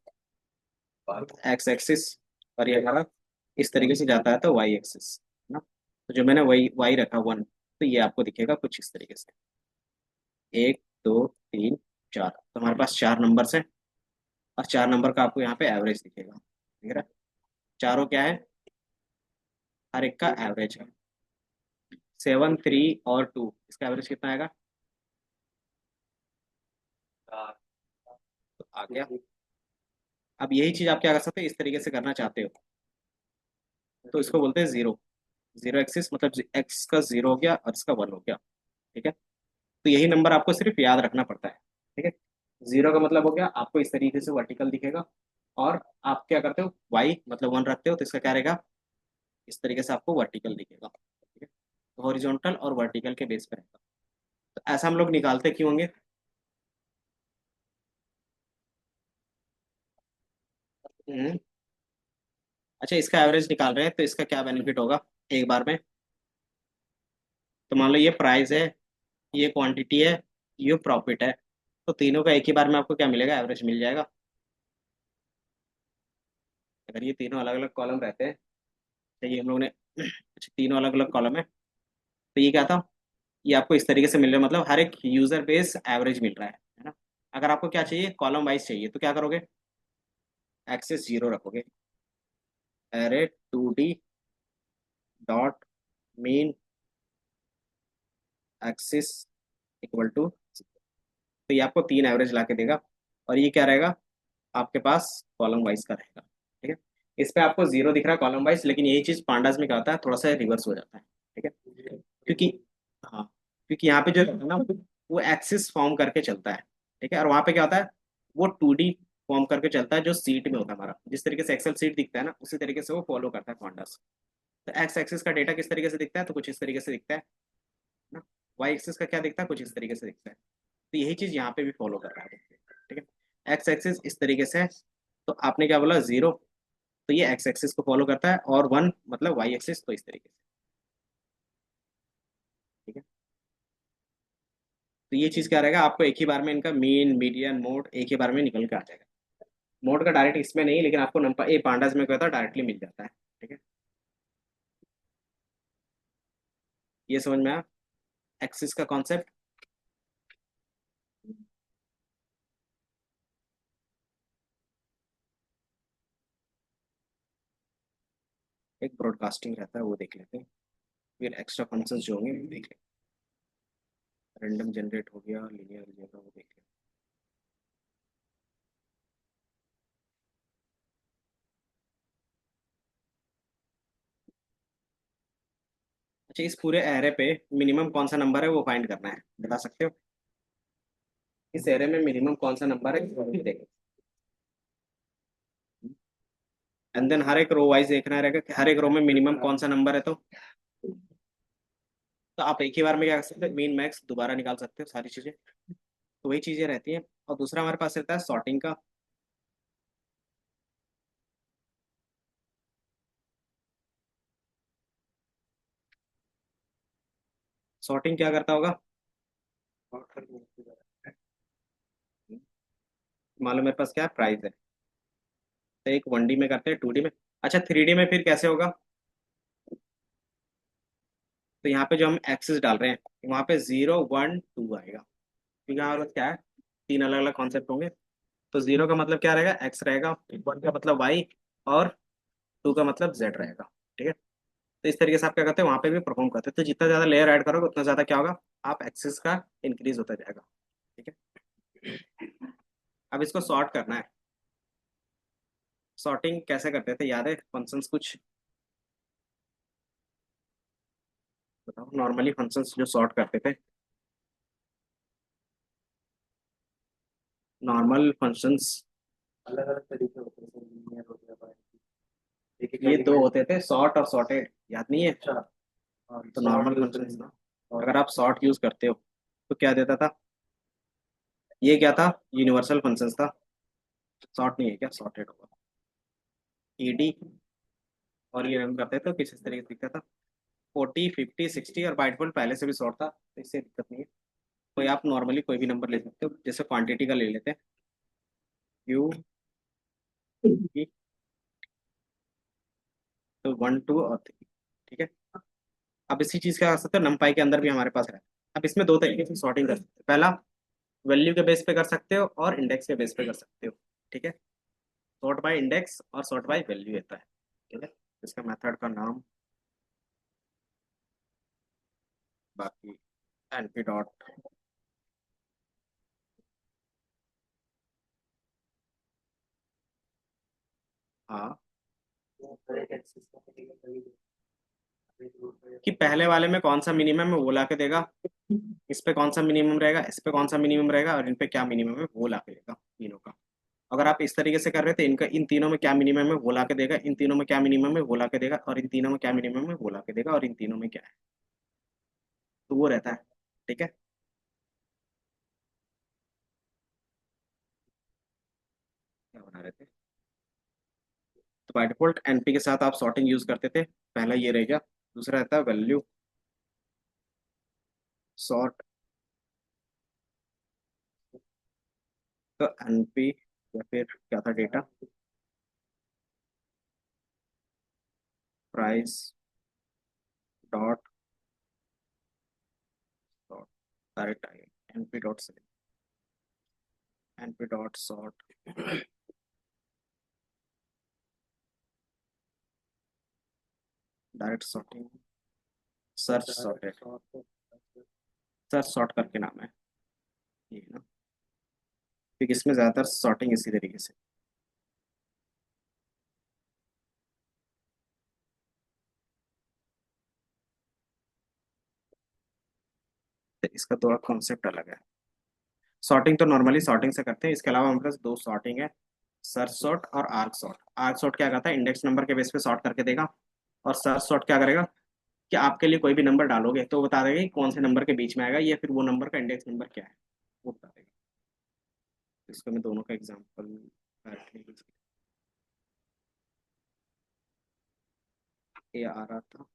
एक्स एक्सिस, और ये हमारा इस तरीके से जाता है तो वाई एक्सिस, है ना। तो जो मैंने वाई वाई रखा 1, तो ये आपको दिखेगा कुछ इस तरीके से, 1 2 3 4, तो हमारे पास 4 नंबर्स हैं, और 4 नंबर का आपको यहाँ पे एवरेज दिखेगा, ठीक है। चारों क्या है, हर एक का एवरेज है, 7 3 और 2, इसका एवरेज कितना आएगा, तो आ गया। अब यही चीज आप क्या कर सकते हो, इस तरीके से करना चाहते हो तो इसको बोलते हैं जीरो, जीरो एक्सिस, मतलब एक्स का जीरो हो गया और इसका वन हो गया, ठीक है। तो यही नंबर आपको सिर्फ याद रखना पड़ता है, ठीक है। जीरो का मतलब हो गया आपको इस तरीके से वर्टिकल दिखेगा, और आप क्या करते हो, वाई मतलब वन रखते हो तो इसका क्या रहेगा, इस तरीके से आपको वर्टिकल दिखेगा, ठीक है। तो हॉरिजॉन्टल और वर्टिकल के बेस पर रहेगा। तो ऐसा हम लोग निकालते क्यों होंगे, हम्म, अच्छा इसका एवरेज निकाल रहे हैं तो इसका क्या बेनिफिट होगा, एक बार में, तो मान लो ये प्राइस है, ये क्वांटिटी है, ये प्रॉफिट है, तो तीनों का एक ही बार में आपको क्या मिलेगा, एवरेज मिल जाएगा। अगर ये तीनों अलग अलग कॉलम रहते हैं, तो ये हम लोगों ने अच्छा तीनों अलग अलग कॉलम है, तो ये क्या था, ये आपको इस तरीके से मिल रहा है, मतलब हर एक यूजर बेस एवरेज मिल रहा है ना। अगर आपको क्या चाहिए, कॉलम वाइज चाहिए, तो क्या करोगे, एक्सेस जीरो रखोगे, array 2D dot mean axis equal to, तो ये आपको 3 एवरेज ला के देगा, और ये क्या रहेगा, आपके पास कॉलम वाइज का रहेगा, ठीक है। इस पे आपको जीरो दिख रहा है कॉलम वाइज, लेकिन यही चीज पांडास में क्या होता है, थोड़ा सा रिवर्स हो जाता है, ठीक है। क्योंकि हाँ, क्योंकि यहाँ पे जो है ना वो एक्सिस फॉर्म करके चलता है, ठीक है, और वहाँ पे क्या होता है, वो 2D फॉर्म करके चलता है, जो सीट में होता है हमारा, जिस तरीके से एक्सेल सीट दिखता है ना, उसी तरीके से वो फॉलो करता है पांडास। तो एक्स एक्सिस का डेटा किस तरीके से दिखता है, तो कुछ इस तरीके से दिखता है ना। वाई एक्सिस का क्या दिखता है, कुछ इस तरीके से दिखता है। तो यही चीज यहाँ पे भी फॉलो कर रहा है, ठीक है। एक्स एक्सिस इस तरीके से है, तो आपने क्या बोला, जीरो, तो ये एक्स एक्सिस को फॉलो करता है, और वन मतलब वाई एक्सिस, तो इस तरीके से, ठीक है। तो ये चीज क्या रहेगा, आपको एक ही बार में इनका मीन मीडियन मोड एक ही बार में निकल के आ जाएगा। मोड का डायरेक्ट इसमें नहीं, लेकिन आपको नंबर ए पांडास में क्या होता है, डायरेक्टली मिल जाता है, ठीक है। ये समझ में आया एक्सिस का कॉन्सेप्ट। एक ब्रॉडकास्टिंग रहता है वो देख लेते हैं, फिर एक्स्ट्रा फंक्शंस जो होंगे वो देख लेते हैं, रैंडम जनरेट हो गया, लीनियर अलजेब्रा वो देख लेते हैं। अच्छा इस पूरे एरे पे मिनिमम कौन सा नंबर है वो फाइंड करना है, बता सकते हो, इस एरे में मिनिमम कौन सा नंबर है वो भी देखें, एंड देन हर एक रो वाइज देखना रहेगा कि हर एक रो में मिनिमम कौन सा नंबर है, तो आप एक ही बार में क्या कर सकते हैं, मीन मैक्स दोबारा निकाल सकते हो सारी चीजें, तो वही चीजें रहती हैं। और दूसरा हमारे पास रहता है सॉर्टिंग का, सॉर्टिंग क्या करता होगा, मान लो मेरे पास क्या है, प्राइस है, तो एक 1D में करते हैं, 2D में, अच्छा 3D में फिर कैसे होगा, तो यहाँ पे जो हम एक्सिस डाल रहे हैं वहाँ पे 0 1 2 आएगा, क्योंकि हमारे पास क्या है, तीन अलग अलग कॉन्सेप्ट होंगे। तो जीरो का मतलब क्या रहेगा, एक्स रहेगा, वन का मतलब वाई, और टू का मतलब जेड रहेगा, ठीक है। तो इस तरीके से आप क्या करते हैं, वहाँ पे भी परफॉर्म करते हैं, तो जितना ज्यादा लेयर ऐड करोगे उतना ज्यादा क्या होगा, आप एक्सिस का इंक्रीज होता जाएगा। ठीक है, अब इसको सॉर्ट करना है। सॉर्टिंग कैसे करते थे, याद है फंक्शंस कुछ बताओ, नॉर्मली फंक्शंस जो सॉर्ट करते थे, नॉर्मल फंक्शंस अलग अलग तरीके होते हैं, लीनियर हो गया बाइनरी, एक एक ये दो एलिमेंट। होते थे, सॉर्ट और सॉर्टेड, याद नहीं है? अच्छा, हाँ, तो सॉर्ट नॉर्मल यूज फंक्शंस करेंगे। ना, और अगर आप सॉर्ट यूज करते हो तो क्या देता था, ये क्या था, यूनिवर्सल फंक्शंस था। सॉर्ट नहीं है क्या, सॉर्टेड होगा, ईडी। और ये रन करते थे तो किस तरीके से दिखता था, 40 50 60, और बाइट फॉल्ट पहले से भी शॉर्ट था तो इससे दिक्कत नहीं है। कोई आप नॉर्मली कोई भी नंबर ले सकते हो, जैसे क्वांटिटी का ले लेते हैं, क्यू की, तो 1 2 और 3। ठीक है, अब इसी चीज क्या कर सकते हो, नमपाई के अंदर भी हमारे पास है। अब इसमें दो तरीके से सॉर्टिंग कर सकते हो, पहला वैल्यू के बेस पे कर सकते हो और इंडेक्स के बेस पे कर सकते हो। ठीक है, सॉर्ट बाय इंडेक्स और सॉर्ट बाय वैल्यू रहता है। ठीक है, इसका मेथड का नाम बाकी एनपी डॉट, हाँ, वो हर एक एक्सिस का तरीका कभी कि पहले वाले में कौन सा मिनिमम है वो ला के देगा, इस पे कौन सा मिनिमम रहेगा, इस पे कौन सा मिनिमम रहेगा, और इन पे क्या मिनिमम है वो ला के देगा तीनों का। अगर आप इस तरीके से कर रहे थे, इनका इन तीनों में क्या मिनिमम है वो ला के देगा, इन तीनों में क्या मिनिमम है वो ला के देगा, और इन तीनों में क्या मिनिमम है वो ला के देगा, और इन तीनों में क्या है, तो वो रहता है। ठीक है, क्या बना रहे थे, तो बाय डिफॉल्ट एनपी के साथ आप सॉर्टिंग यूज करते थे, पहला ये रहेगा। दूसरा रहता है वैल्यू सॉर्ट, तो एनपी या फिर क्या था data price dot sort, direct आएगा एनपी डॉट से, NP dot sort, direct sorting, search sorted, search sort करके नाम है ये ना, क्योंकि इसमें ज्यादातर सॉर्टिंग इसी तरीके से। तो इसका थोड़ा कॉन्सेप्ट अलग है। सॉर्टिंग तो नॉर्मली सॉर्टिंग से करते हैं, इसके अलावा हमारे पास दो सॉर्टिंग है, सर्च सॉर्ट और आर्क सॉर्ट। आर्क सॉर्ट क्या करता है, इंडेक्स नंबर के बेस पे सॉर्ट करके देगा, और सर्च सॉर्ट क्या करेगा कि आपके लिए कोई भी नंबर डालोगे तो वो बता देगा कि कौन से नंबर के बीच में आएगा, या फिर वो नंबर का इंडेक्स नंबर क्या है वो बता देगा। तो इसको मैं दोनों का एग्जाम्पल, ये आ रहा था,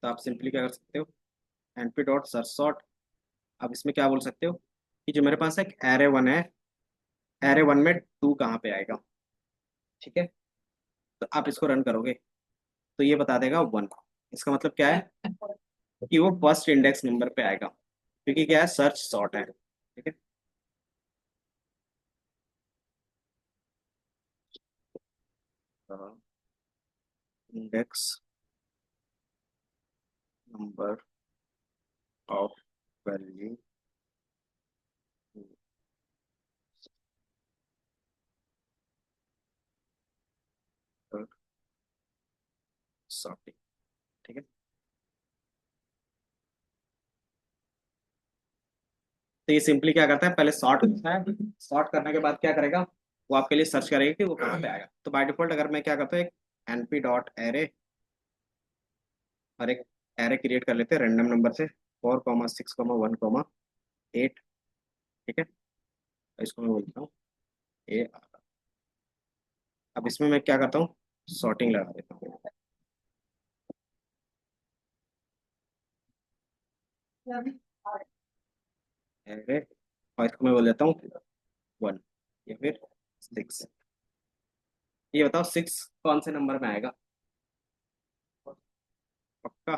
तो आप सिंपली क्या कर सकते हो, np डॉट सर्च सॉर्ट। अब इसमें क्या बोल सकते हो कि जो मेरे पास एक एरे वन है, एरे वन में टू कहाँ पे आएगा। ठीक है, तो आप इसको रन करोगे तो ये बता देगा वन। इसका मतलब क्या है कि वो फर्स्ट इंडेक्स नंबर पे आएगा, क्योंकि क्या है, सर्च सॉर्ट है। ठीक है, index number of value sorting. ठीक है, तो ये सिंपली क्या करता है, पहले सॉर्ट करता है, सॉर्ट करने के बाद क्या करेगा, वो आपके लिए सर्च करेगा कि वो कहाँ पे आएगा। तो बाय डिफॉल्ट अगर मैं क्या करता हूँ, एक np डॉट एरे, और एक एरे क्रिएट कर लेते हैं रैंडम नंबर से, 4 6 1 8। ठीक है, इसको मैं बोलता हूँ ए। अब इसमें मैं क्या करता हूँ, सॉर्टिंग लगा देता हूँ, एरे, और इसको मैं बोल देता हूँ वन या फिर 6। ये बताओ 6 कौन से नंबर में आएगा, पक्का?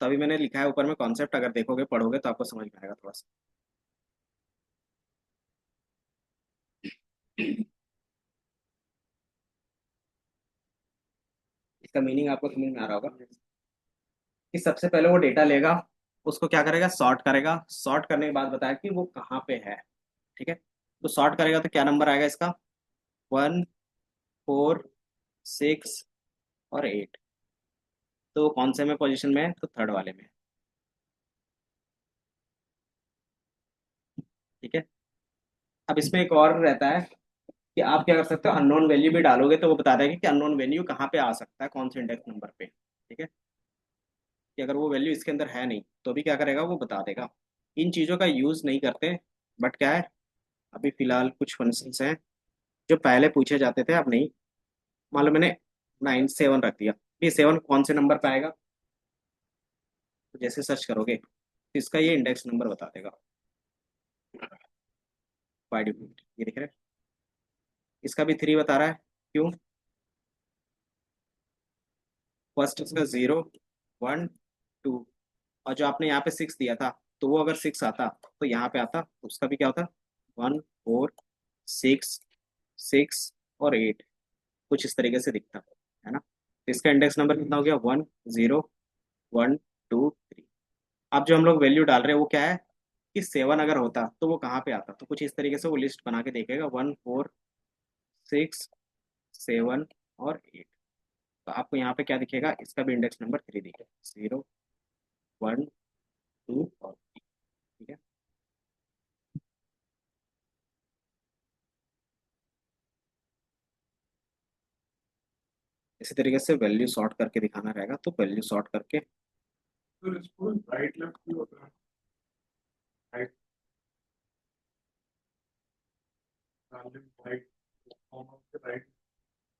तभी मैंने लिखा है ऊपर में कॉन्सेप्ट, अगर देखोगे पढ़ोगे तो आपको समझ में आएगा थोड़ा सा। इसका मीनिंग आपको समझ में आ रहा होगा कि सबसे पहले वो डेटा लेगा, उसको क्या करेगा, सॉर्ट करेगा, सॉर्ट करने के बाद बताया कि वो कहाँ पे है। ठीक है, तो सॉर्ट करेगा तो क्या नंबर आएगा इसका, 1, 4, 6 और 8। तो वो कौन से में पोजीशन में है, तो थर्ड वाले में। ठीक है, अब इसमें एक और रहता है कि आप क्या कर सकते हो, अननोन वैल्यू भी डालोगे तो वो बता देगा कि अननोन वैल्यू कहाँ पे आ सकता है, कौन से इंडेक्स नंबर पे। ठीक है, कि अगर वो वैल्यू इसके अंदर है नहीं तो भी क्या करेगा, वो बता देगा। इन चीज़ों का यूज़ नहीं करते, बट क्या है, अभी फिलहाल कुछ फंक्शंस हैं जो पहले पूछे जाते थे, अब नहीं। मान लो मैंने 9 7 रख दिया, ये 7 कौन से नंबर पे आएगा, तो जैसे सर्च करोगे तो इसका ये इंडेक्स नंबर बता देगा बाय डिफॉल्ट। ये दिख रहा है, इसका भी 3 बता रहा है। क्यों, फर्स्ट इसका 0, 1, 2, और जो आपने यहाँ पे 6 दिया था, तो वो अगर 6 आता तो यहाँ पे आता, तो उसका भी क्या होता, 1, 4, 6, 6 और 8, कुछ इस तरीके से दिखता है ना। तो इसका इंडेक्स नंबर कितना हो गया, 1, 0, 1, 2, 3। अब जो हम लोग वैल्यू डाल रहे हैं वो क्या है, कि 7 अगर होता तो वो कहाँ पे आता, तो कुछ इस तरीके से वो लिस्ट बना के देखेगा, 1, 4, 6, 7 और 8। तो आपको यहाँ पे क्या दिखेगा, इसका भी इंडेक्स नंबर 3 दिखेगा, 0, 1, 2 और 3। ठीक है, इसी तरीके से वैल्यू सॉर्ट करके दिखाना रहेगा, तो वैल्यू सॉर्ट करके तो इसको राइट लेफ्ट क्यों होता है, राइट राइट राइट।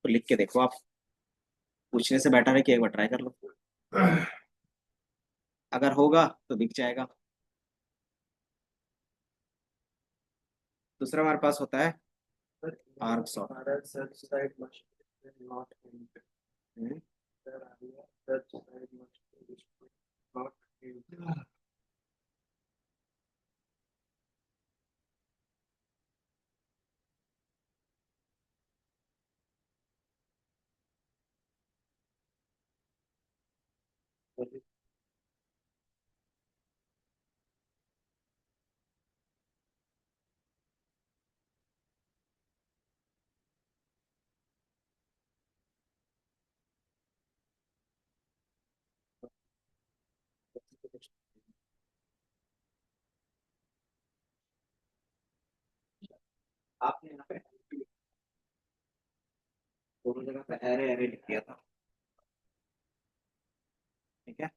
तो लिख के देखो आप, पूछने से बेटर है कि एक बार ट्राई कर लो, अगर होगा तो दिख जाएगा। दूसरा हमारे पास होता है arc sort. Search side must not in search side must not in. आपने यहाँ पे दोनों जगह पे एरे एरे लिख दिया था। ठीक है,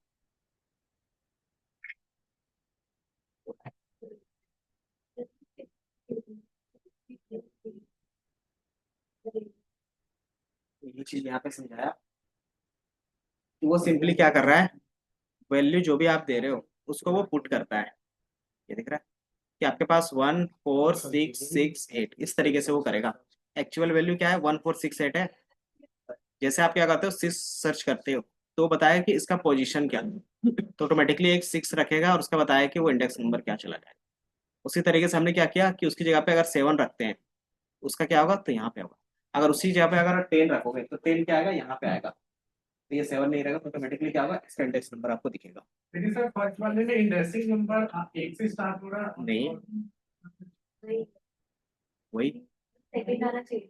ये चीज यहाँ पे समझाया कि वो सिंपली क्या कर रहा है, वैल्यू जो भी आप दे रहे हो उसको वो पुट करता है। ये दिख रहा है कि आपके पास 1, 4, 6, 6, 8 इस तरीके से वो करेगा। एक्चुअल वैल्यू क्या है, 1, 4, 6, 8 है। जैसे आप क्या करते हो, 6 सर्च करते हो तो वो बताएगा कि इसका पोजीशन क्या है, तो ऑटोमेटिकली एक 6 रखेगा और उसका बताया कि वो इंडेक्स नंबर क्या चला जाएगा। उसी तरीके से हमने क्या किया कि उसकी जगह पे अगर 7 रखते हैं, उसका क्या होगा, तो यहाँ पे होगा। अगर उसी जगह पे अगर 10 रखोगे तो 10 क्या आएगा, यहाँ पे आएगा। तो ये 7 नहीं रहेगा तो ऑटोमेटिकली क्या होगा, इसका इंडेक्स नंबर आपको दिखेगा। लेकिन सर फर्स्ट वाले में इंडेक्सिंग नंबर एक से स्टार्ट हो रहा नहीं, वही सेकंड आना चाहिए।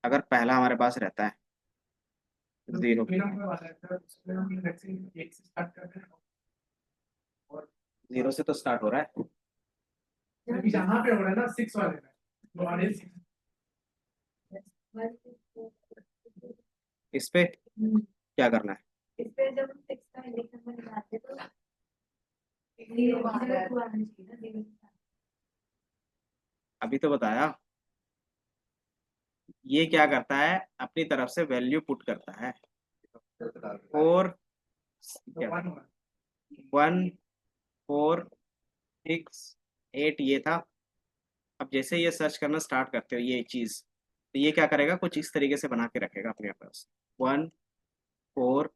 अगर पहला हमारे पास रहता है 0, मेरा नंबर वाला है सर, उसमें हम इंडेक्सिंग एक से स्टार्ट करते हैं और 0 से तो स्टार्ट हो रहा है। यहाँ पे हो रहा है ना 6 वाले में, तो वाले 6 इस पे क्या करना है, इस पे जब हम सिक्स का इंडेक्स नंबर निकालते हैं तो जीरो आना चाहिए ना, जीरो। अभी तो बताया। ये क्या करता है, अपनी तरफ से वैल्यू पुट करता है। फोर क्या, 1, 4, 6, 8 ये था। अब जैसे ये सर्च करना स्टार्ट करते हो ये चीज, तो ये क्या करेगा, कुछ इस तरीके से बना के रखेगा अपने पास, 1, 4,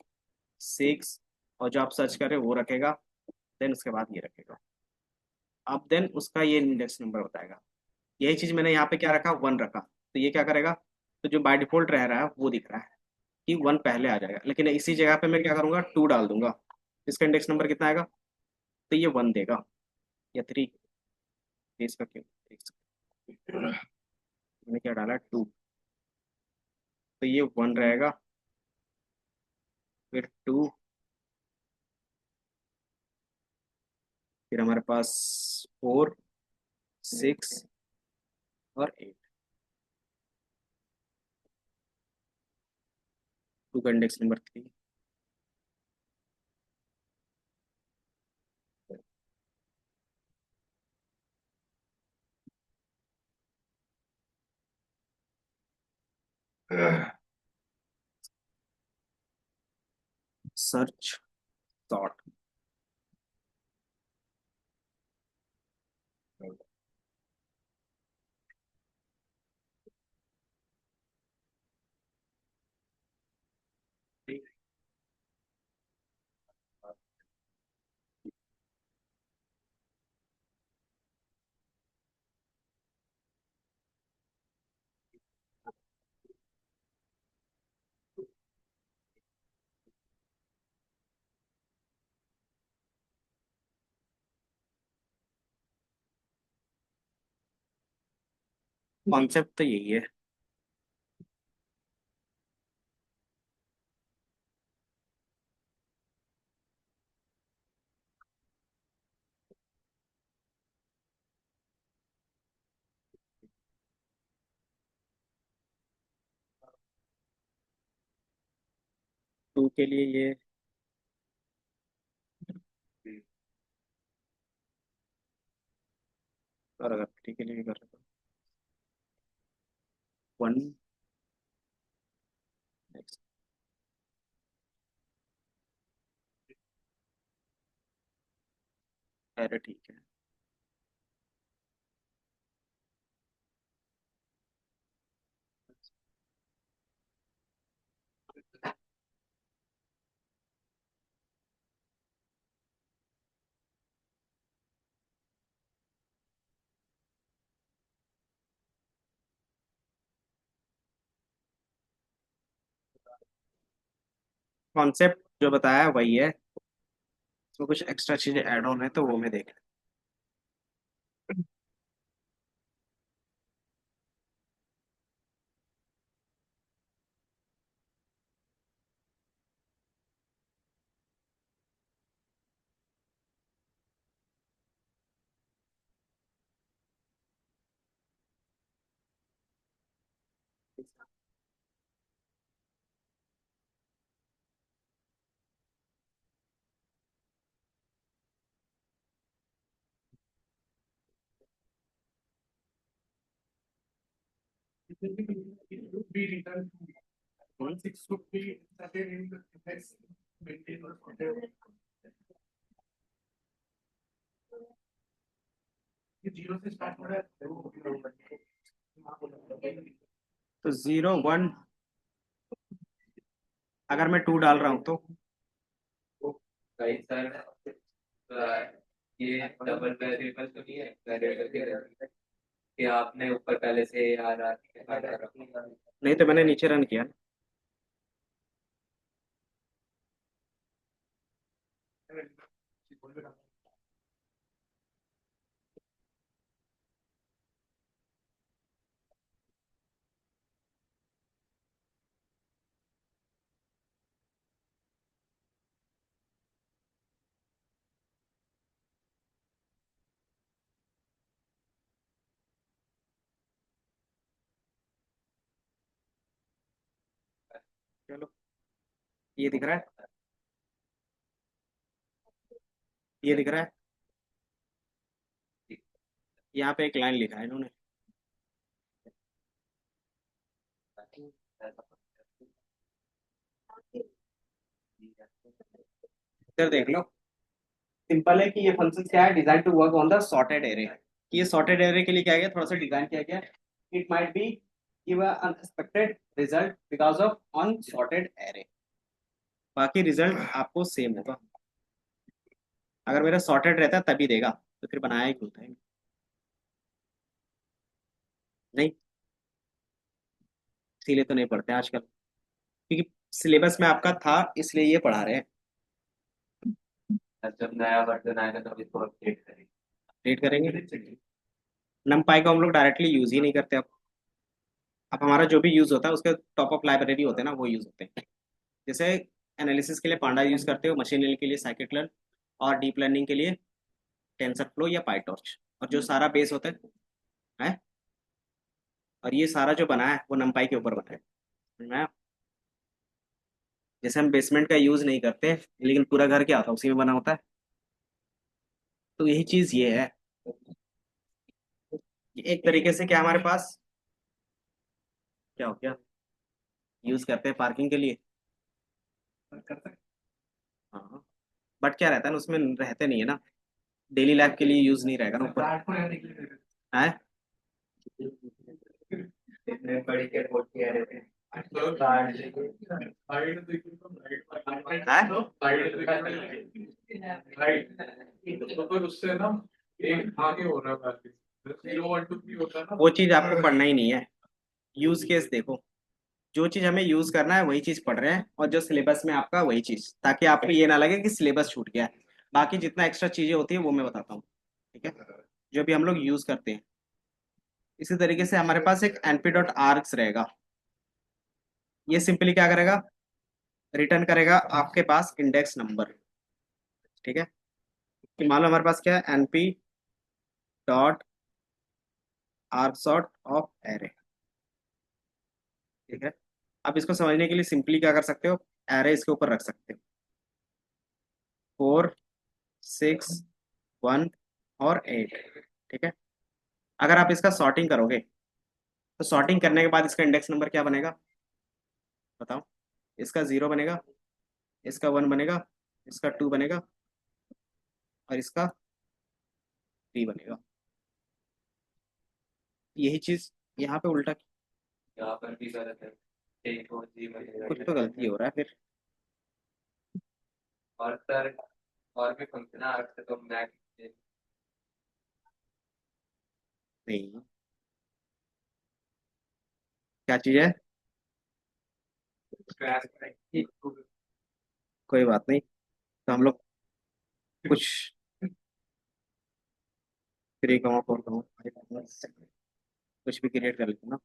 6, और जो आप सर्च कर रहे हो वो रखेगा, देन उसके बाद ये रखेगा। अब देन उसका ये इंडेक्स नंबर बताएगा। यही चीज मैंने यहाँ पे क्या रखा, 1 रखा, तो ये क्या करेगा, तो जो बाय डिफॉल्ट रह रहा है वो दिख रहा है कि 1 पहले आ जाएगा, लेकिन इसी जगह पे मैं क्या करूंगा, 2 डाल दूंगा। इसका इंडेक्स नंबर कितना आएगा, तो ये 1 देगा, या 3। इसका क्यों, मैंने क्या डाला, 2, तो ये 1 रहेगा, फिर 2, फिर हमारे पास 4, 6 और 8। 2 का index number 3। Search, sort. Concept तो यही है। टू के लिए ये, और अगर 3 के लिए भी कर रहे तो 1, नेक्स्ट। अरे ठीक है। कॉन्सेप्ट जो बताया वही है, इसमें कुछ एक्स्ट्रा चीजें ऐड ऑन है तो वो मैं देख। तो 0, 1, अगर मैं 2 डाल रहा हूँ तो भाई सर, ये डबल वेरिएबल तो नहीं है, वेरिएबल कि आपने ऊपर पहले से याद आ नहीं, तो मैंने नीचे रन किया। चलो, ये दिख रहा है, ये दिख रहा है, यहाँ पे एक लाइन लिखा है इन्होंने, इधर देख लो। सिंपल है कि ये फंक्शन क्या है, design to work on the sorted array. कि ये सॉर्टेड एरे के लिए क्या गया, थोड़ा सा डिजाइन किया गया। It might be give unexpected result because of unsorted array. बाकी रिजल्ट आपको सेम होगा। अगर मेरा सॉर्टेड रहता तभी देगा, तो फिर बनाया ही क्यों था। नहीं, इसीलिए तो नहीं पढ़ते आजकल, क्योंकि सिलेबस में आपका था इसलिए ये पढ़ा रहे हैं। जब नया वर्जन आएगा तब इसको अपडेट करेंगे। अपडेट करेंगे। numpy को हम लोग डायरेक्टली यूज ही नहीं करते अब हमारा जो भी यूज होता है उसके टॉप ऑफ लाइब्रेरी होते हैं ना, वो यूज होते हैं। जैसे एनालिसिस के लिए पांडा यूज करते हो, मशीन लर्निंग के लिए साइकिट लर्न, और डीप लर्निंग के लिए टेंसर फ्लो या पाइटॉर्च, और जो सारा बेस होता है। और ये सारा जो बना है वो numpy के ऊपर बना है, समझ में आया? जैसे हम बेसमेंट का यूज नहीं करते लेकिन पूरा घर क्या होता है उसी में बना होता है, तो यही चीज ये है। ये एक तरीके से क्या हमारे पास क्या हो गया, यूज करते हैं पार्किंग के लिए। हाँ, बट क्या रहता है ना, उसमें रहते नहीं है ना, डेली लाइफ के लिए यूज नहीं रहेगा ना ऊपर है। इसमें बड़ी के कोठी आ रहे थे। तो उससे ना एक आगे हो रहा है 0 1 2 3 होता है ना। वो चीज आपको पढ़ना ही नहीं है, यूज केस देखो। जो चीज हमें यूज करना है वही चीज पढ़ रहे हैं, और जो सिलेबस में आपका वही चीज, ताकि आपको ये ना लगे कि सिलेबस छूट गया है। बाकी जितना एक्स्ट्रा चीजें होती है वो मैं बताता हूँ, ठीक है, जो भी हम लोग यूज करते हैं। इसी तरीके से हमारे पास एक np.args रहेगा। ये सिंपली क्या करेगा, रिटर्न करेगा आपके पास इंडेक्स नंबर, ठीक है। कि मान लो हमारे पास क्या है, np.argsort ऑफ एरे, ठीक है। अब इसको समझने के लिए सिंपली क्या कर सकते हो, एरे इसके ऊपर रख सकते हो, 4 6 1 और 8, ठीक है। अगर आप इसका सॉर्टिंग करोगे तो सॉर्टिंग करने के बाद इसका इंडेक्स नंबर क्या बनेगा बताओ। इसका 0 बनेगा, इसका 1 बनेगा, इसका 2 बनेगा, और इसका 3 बनेगा। यही चीज यहाँ पे उल्टा, यहाँ पर भी गलत है। एक और जी कुछ तो गलती हो रहा है फिर। और सर और भी फंक्शन है आपसे तो मैक्स नहीं, क्या चीज है, कोई बात नहीं, तो हम लोग कुछ 3,4,5 कुछ भी क्रिएट कर लेते हैं ना।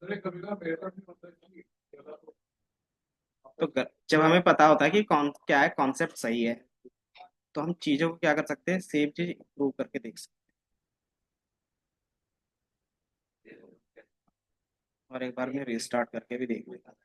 अरे कभी ना मेरे साथ भी होता है कि तो जब हमें पता होता है कि कौन क्या है, कॉन्सेप्ट सही है, तो हम चीजों को क्या कर सकते हैं, सेम चीज इम्प्रूव करके देख सकते हैं। और एक बार मैं रिस्टार्ट करके भी देख लेता हूँ।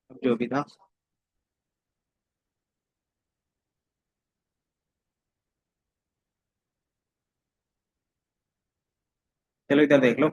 अब जो भी था, चलो इधर देख लो।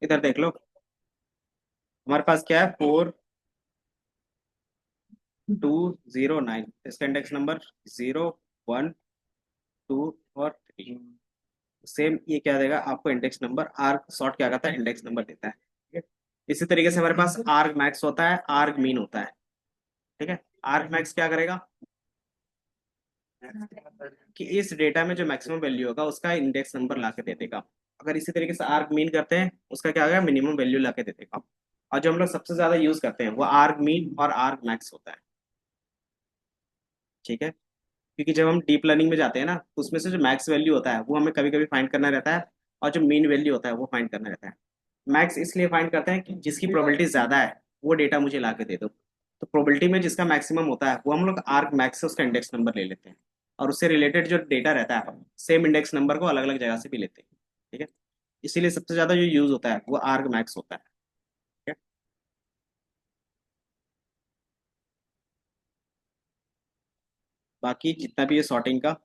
इधर देख लो, हमारे पास क्या है, 4209, इसका इंडेक्स नंबर 0 1 2 और 3। सेम ये क्या देगा आपको, इंडेक्स नंबर, आर्क सॉर्ट क्या करता है, इंडेक्स नंबर देता है, ठीक है। इसी तरीके से हमारे पास आर्ग मैक्स होता है, आर्ग मीन होता है। ठीक है, आर्ग मैक्स क्या करेगा कि इस डेटा में जो मैक्सिमम वैल्यू होगा उसका इंडेक्स नंबर ला के दे देगा। अगर इसी तरीके से आर्ग मीन करते हैं उसका क्या होगा, मिनिमम वैल्यू ला के दे देगा। और जो हम लोग सबसे ज्यादा यूज करते हैं वो आर्ग मीन और आर्ग मैक्स होता है। ठीक है, क्योंकि जब हम डीप लर्निंग में जाते हैं ना तो उसमें से जो मैक्स वैल्यू होता है वो हमें कभी कभी फाइंड करना रहता है, और जो मीन वैल्यू होता है वो फाइंड करना रहता है। मैक्स इसलिए फाइंड करते हैं कि जिसकी प्रोबेबिलिटी ज्यादा है वो डेटा मुझे ला के दे दो। तो प्रोबेबिलिटी में जिसका मैक्सिमम होता है वो हम लोग आर्क मैक्स से उसका इंडेक्स नंबर ले लेते हैं, और उससे रिलेटेड जो डेटा रहता है सेम इंडेक्स नंबर को अलग अलग जगह से भी लेते हैं। ठीक है, इसीलिए सबसे ज्यादा जो यूज होता है वो आर्क मैक्स होता है। ठीक है, बाकी जितना भी ये सॉर्टिंग का,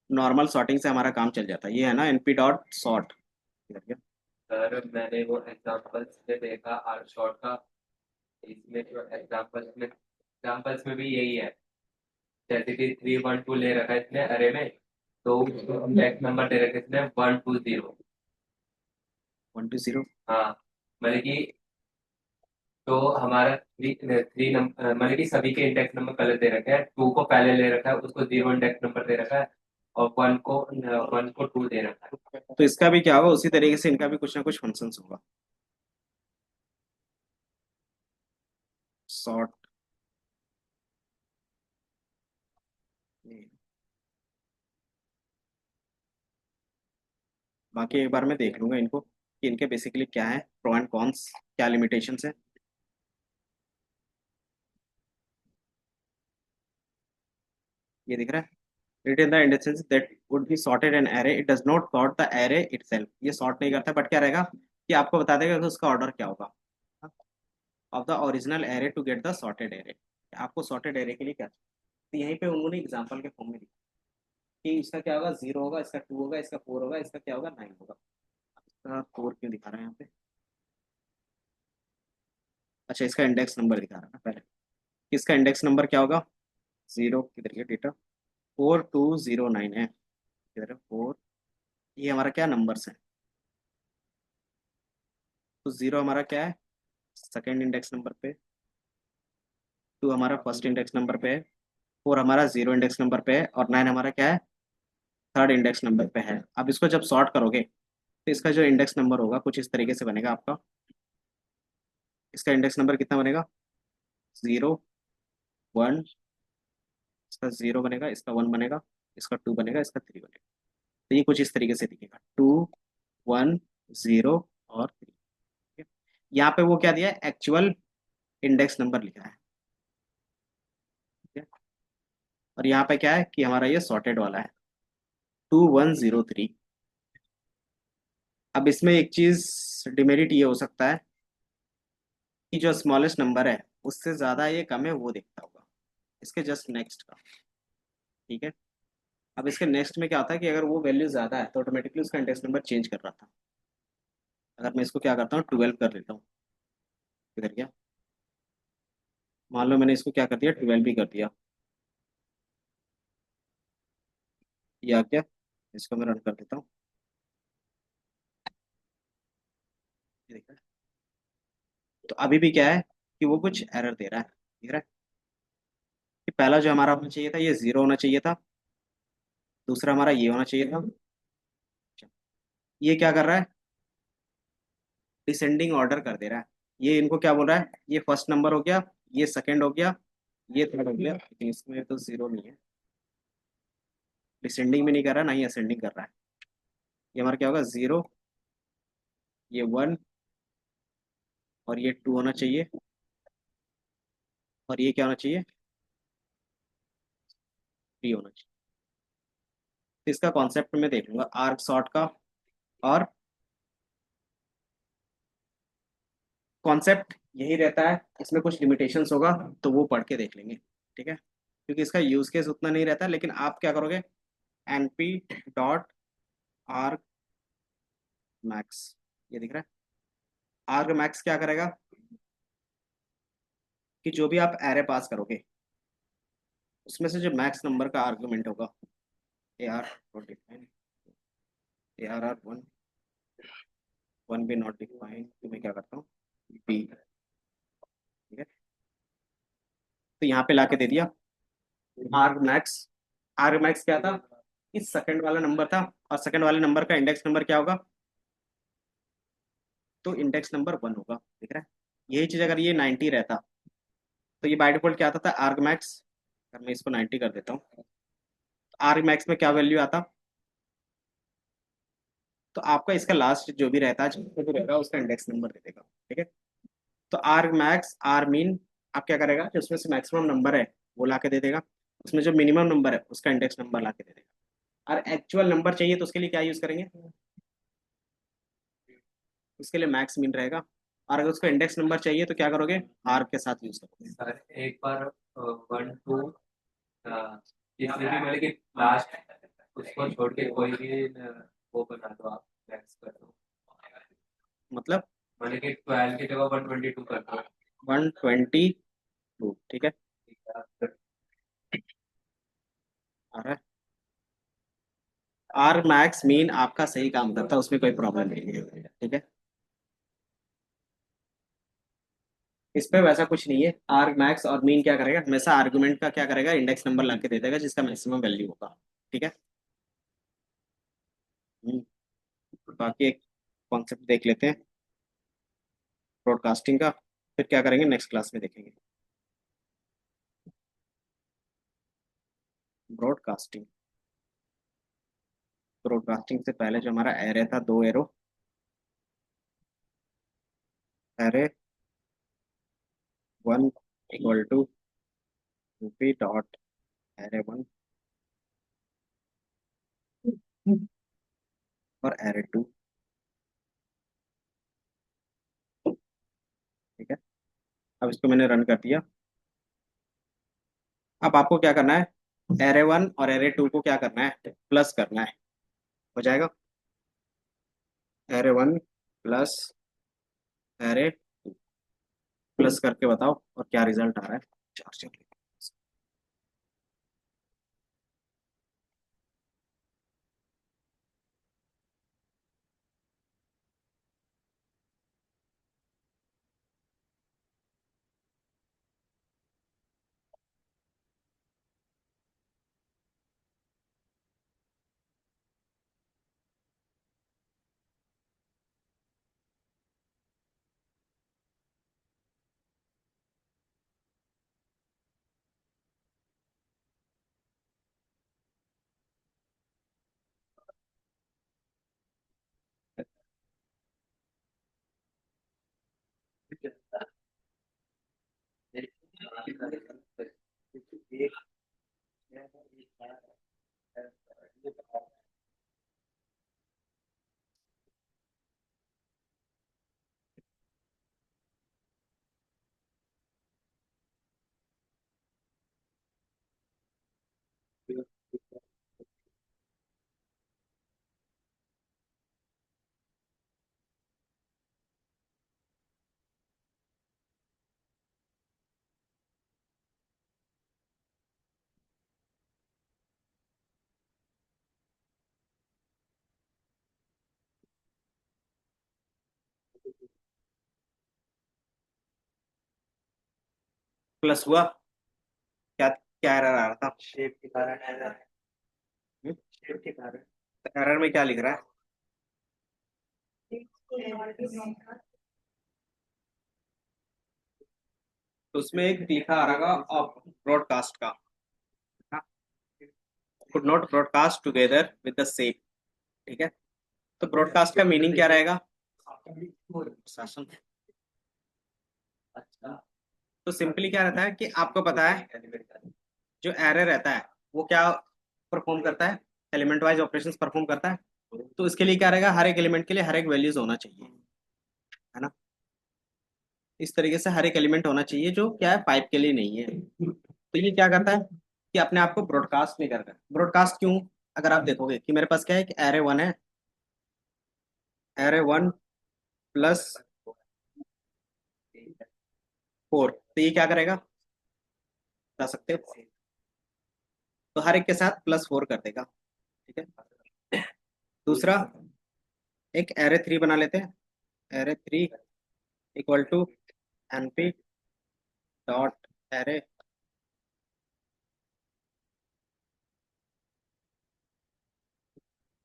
नॉर्मल सॉर्टिंग से हमारा काम चल जाता है। ये है ना np डॉट सॉर्ट। सर मैंने वो एग्जांपल्स में देखा आर शॉर्ट का, इसमें जो एग्जांपल्स में भी यही है। जैसे कि 312 ले रखा है इसने अरे में, तो नेक्स्ट नंबर दे रखा है इसने 120। 120। हाँ, मतलब कि तो हमारा थ्री थ्री नंबर मतलब कि सभी के इंडेक्स नंबर गलत दे रखे हैं। 2 को पहले ले रखा है, उसको 0 इंडेक्स नंबर दे रखा है, और 1 को 2 दे रखा है। तो इसका भी क्या होगा, उसी तरीके से इनका भी कुछ ना कुछ फंक्शंस होगा। सॉर्ट, बाकी एक बार मैं देख लूंगा इनको कि इनके बेसिकली क्या है, प्रो एंड कॉन्स, क्या लिमिटेशंस है। ये दिख रहा है, written the indices that would be sorted an array, it does not sort the array itself। ये सॉर्ट नहीं करता, बट क्या रहेगा कि आपको बता देगा कि उसका ऑर्डर क्या होगा of the original array to get the sorted array. आपको सॉर्टेड एरे के लिए क्या चाहिए, तो यहीं पे उन्होंने एग्जांपल के फॉर्म में दिखा कि इसका क्या होगा, 0 होगा, इसका 2 होगा, इसका 4 होगा, इसका क्या होगा, 9 होगा। इसका 4 क्यों दिखा रहा है यहाँ पे, अच्छा इसका इंडेक्स नंबर दिखा रहा है ना पहले। इसका इंडेक्स नंबर क्या होगा, 0 किधर गया डेटा, 4209 है, किधर है 4। ये हमारा क्या नंबर्स है, तो 0 हमारा क्या है सेकंड इंडेक्स नंबर पे, 2 हमारा फर्स्ट इंडेक्स नंबर पे है, 4 हमारा 0 इंडेक्स नंबर पे है, और 9 हमारा क्या है थर्ड इंडेक्स नंबर पे है। अब इसको जब सॉर्ट करोगे तो इसका जो इंडेक्स नंबर होगा कुछ इस तरीके से बनेगा आपका। इसका इंडेक्स नंबर कितना बनेगा, 0 1, इसका 0 बनेगा, इसका 1 बनेगा, इसका 2 बनेगा, इसका 3 बनेगा। तो ये कुछ इस तरीके से दिखेगा, 2 1 0 और 3। यहाँ पे वो क्या दिया है, एक्चुअल इंडेक्स नंबर लिखा है। ठीक है, और यहाँ पे क्या है कि हमारा ये सॉर्टेड वाला है 2103। अब इसमें एक चीज डिमेरिट ये हो सकता है कि जो स्मॉलेस्ट नंबर है उससे ज्यादा ये कम है वो देखता होगा इसके जस्ट नेक्स्ट का। ठीक है, अब इसके नेक्स्ट में क्या होता है कि अगर वो वैल्यू ज्यादा है तो ऑटोमेटिकली उसका इंडेक्स नंबर चेंज कर रहा था। अगर मैं इसको क्या करता हूँ 12 कर लेता हूँ, किधर गया, मान लो मैंने इसको क्या कर दिया 12 भी कर दिया, या क्या, इसको मैं रन कर देता हूँ। ये दिख रहा है? तो अभी भी क्या है कि वो कुछ एरर दे रहा है, दिख रहा है कि पहला जो हमारा होना चाहिए था ये 0 होना चाहिए था, दूसरा हमारा ये होना चाहिए था। ये क्या कर रहा है, डिसेंडिंग ऑर्डर कर दे रहा है। ये इनको क्या बोल रहा है, ये फर्स्ट नंबर हो गया, ये सेकंड हो गया, ये थर्ड हो गया, लेकिन इसमें तो 0 नहीं है, डिसेंडिंग में नहीं कर रहा ना ही असेंडिंग कर रहा है। ये हमारा क्या होगा, 0, ये 1, और ये 2 होना चाहिए, और ये क्या होना चाहिए 3 होना चाहिए। तो इसका कॉन्सेप्ट में देख लूंगा आर्क सॉर्ट का, और कॉन्सेप्ट यही रहता है, इसमें कुछ लिमिटेशंस होगा तो वो पढ़ के देख लेंगे। ठीक है, क्योंकि इसका यूज केस उतना नहीं रहता, लेकिन आप क्या करोगे, np डॉट आर्क मैक्स, ये दिख रहा है, आर्क मैक्स क्या करेगा कि जो भी आप एरे पास करोगे उसमें से जो मैक्स नंबर का आर्गुमेंट होगा, a r not defined, a r r 1 1 भी नॉट डिफाइंड, तो मैं क्या करता हूँ बी, ठीक है। तो यहाँ पे लाके दे दिया आर्ग मैक्स। आर्ग मैक्स क्या था, इस सेकंड वाला नंबर था, और सेकंड वाले नंबर का इंडेक्स नंबर क्या होगा, तो इंडेक्स नंबर 1 होगा, ठीक है। यही चीज अगर ये 90 रहता तो ये बाय डिफॉल्ट क्या आता था, आर्ग मैक्स। अगर मैं इसको 90 कर देता हूँ, आर्ग मैक्स में क्या वैल्यू आता, तो आपका इसका लास्ट जो भी रहता है, जो भी रहेगा उसका इंडेक्स नंबर दे देगा, ठीक है। तो आर मैक्स आर मीन आप क्या करेगा, जो उसमें से मैक्सिमम नंबर है वो ला के दे देगा, उसमें जो मिनिमम नंबर है उसका इंडेक्स नंबर ला के दे देगा। और एक्चुअल नंबर चाहिए तो उसके लिए क्या यूज करेंगे, उसके लिए मैक्स मीन रहेगा। और अगर उसको इंडेक्स नंबर चाहिए तो क्या करोगे, आर के साथ यूज करोगे। सर एक बार 1 2 इसमें भी मतलब कि लास्ट उसको छोड़ के कोई भी वो बना दो आप, मैक्स कर दो, मतलब मतलब कि 12 की जगह 122 कर दो। 122, ठीक है। आ रहा है, आर मैक्स मीन आपका सही काम करता है, उसमें कोई प्रॉब्लम नहीं है, ठीक है। इस पे वैसा कुछ नहीं है, आर्ग मैक्स और मीन क्या करेगा, हमेशा आर्गुमेंट का क्या करेगा, इंडेक्स नंबर ला के दे देगा जिसका मैक्सिमम वैल्यू होगा, ठीक है। बाकी एक कॉन्सेप्ट देख लेते हैं ब्रॉडकास्टिंग का, फिर क्या करेंगे नेक्स्ट क्लास में देखेंगे। ब्रॉडकास्टिंग, ब्रॉडकास्टिंग से पहले जो हमारा एरे था, 2 array, array 1 equal to np dot array 1 और एरे 2, ठीक है। अब इसको मैंने रन कर दिया। अब आपको क्या करना है, एरे 1 और एरे 2 को क्या करना है, प्लस करना है, हो जाएगा। एरे 1 प्लस एरे प्लस करके बताओ और क्या रिजल्ट आ रहा है, चार प्लस हुआ, क्या क्या एरर आ रहा था, शेप के कारण एरर, शेप के कारण। एरर में क्या लिख रहा है, तो उसमें एक लिखा आ रहा ऑफ ब्रॉडकास्ट का, could not broadcast together with the same, ठीक है। तो ब्रॉडकास्ट का मीनिंग क्या रहेगा, शासन। अच्छा, तो सिंपली क्या रहता है कि आपको पता है जो एरर रहता है वो क्या परफॉर्म करता है, एलिमेंट वाइज ऑपरेशंस परफॉर्म करता है। तो इसके लिए क्या रहेगा, हर एक एलिमेंट के लिए हर एक वैल्यूज होना चाहिए, है ना। इस तरीके से हर एक एलिमेंट होना चाहिए जो क्या है, पाइप के लिए नहीं है। तो ये क्या करता है कि अपने आप को ब्रॉडकास्ट नहीं करता। ब्रॉडकास्ट क्यों, अगर आप देखोगे कि मेरे पास क्या है कि एरे 1 है, एरे 1 प्लस 4, तो ये क्या करेगा, बता सकते हो, तो हर एक के साथ +4 कर देगा, ठीक है। दूसरा, एक एरे 3 बना लेते हैं, array 3 equal to np dot array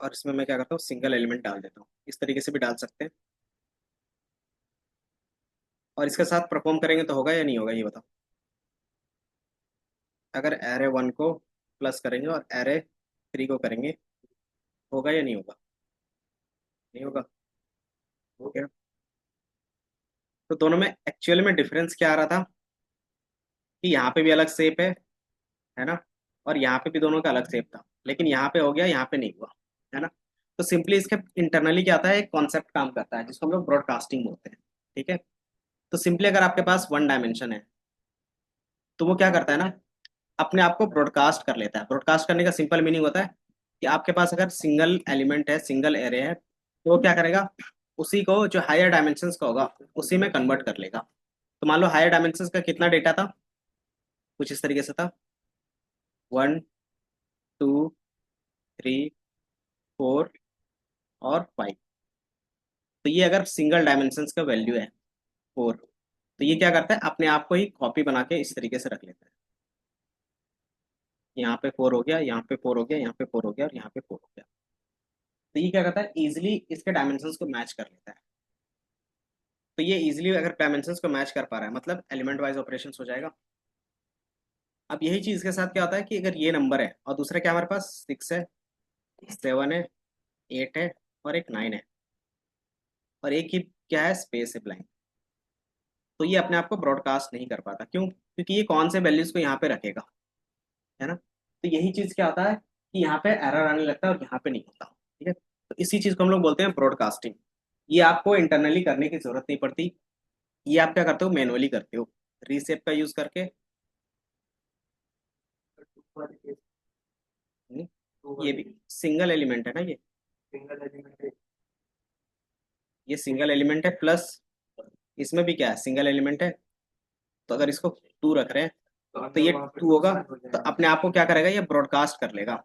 और इसमें मैं क्या करता हूँ सिंगल एलिमेंट डाल देता हूँ, इस तरीके से भी डाल सकते हैं। और इसके साथ परफॉर्म करेंगे तो होगा या नहीं होगा ये बताओ। अगर एरे 1 को प्लस करेंगे और एरे 3 को करेंगे, होगा या नहीं होगा? नहीं होगा। हो गया। तो दोनों में एक्चुअल में डिफरेंस क्या आ रहा था कि यहाँ पे भी अलग शेप है ना, और यहाँ पे भी दोनों का अलग शेप था, लेकिन यहाँ पे हो गया, यहाँ पे नहीं हुआ, है ना। तो सिंपली इसके इंटरनली क्या आता है, एक कॉन्सेप्ट काम करता है जिसको हम लोग ब्रॉडकास्टिंग बोलते हैं। ठीक है। तो सिंपली अगर आपके पास वन डायमेंशन है तो वो क्या करता है ना, अपने आप को ब्रॉडकास्ट कर लेता है। ब्रॉडकास्ट करने का सिंपल मीनिंग होता है कि आपके पास अगर सिंगल एलिमेंट है, सिंगल एरे है, तो वो क्या करेगा, उसी को जो हायर डायमेंशंस का होगा उसी में कन्वर्ट कर लेगा। तो मान लो हायर डायमेंशंस का कितना डेटा था, कुछ इस तरीके से था, 1 2 3 4 और 5। तो ये अगर सिंगल डायमेंशंस का वैल्यू है 4, तो ये क्या करता है, अपने आप को ही कॉपी बना के इस तरीके से रख लेता है। यहाँ पे 4 हो गया, यहाँ पे 4 हो गया, यहाँ पे 4 हो गया और यहाँ पे 4 हो गया। तो ये क्या करता है, इजिली इसके डायमेंशंस को मैच कर लेता है। तो ये इजिली अगर डायमेंशंस को मैच कर पा रहा है मतलब एलिमेंट वाइज ऑपरेशंस हो जाएगा। अब यही चीज के साथ क्या होता है कि अगर ये नंबर है और दूसरा क्या हमारे पास 6 है, 7 है, 8 है और एक 9 है, और एक ही क्या है, स्पेस है, ब्लैंक। तो ये अपने आप को ब्रॉडकास्ट नहीं कर पाता। क्यों? क्योंकि ये कौन से वैल्यूज को यहाँ पे रखेगा, है ना। तो यही चीज क्या होता है कि यहाँ पे एरर आने लगता है और यहाँ पे नहीं होता। ठीक है। तो इसी चीज को हम लोग बोलते हैं ब्रॉडकास्टिंग। ये आपको इंटरनली करने की जरूरत नहीं पड़ती, ये आप क्या करते हो, मैनुअली करते हो रीसेप का यूज करके। वाले केस हम्म, टू ये वाले भी सिंगल एलिमेंट है ना, सिंगल एलिमेंट है। ये सिंगल एलिमेंट है प्लस इसमें भी क्या है, सिंगल एलिमेंट है। तो अगर इसको 2 रख रहे हैं तो तो अगर ये वहाँ पे 2 होगा, हो तो जाएगा अपने आप को क्या करेगा, ये ब्रॉडकास्ट कर लेगा,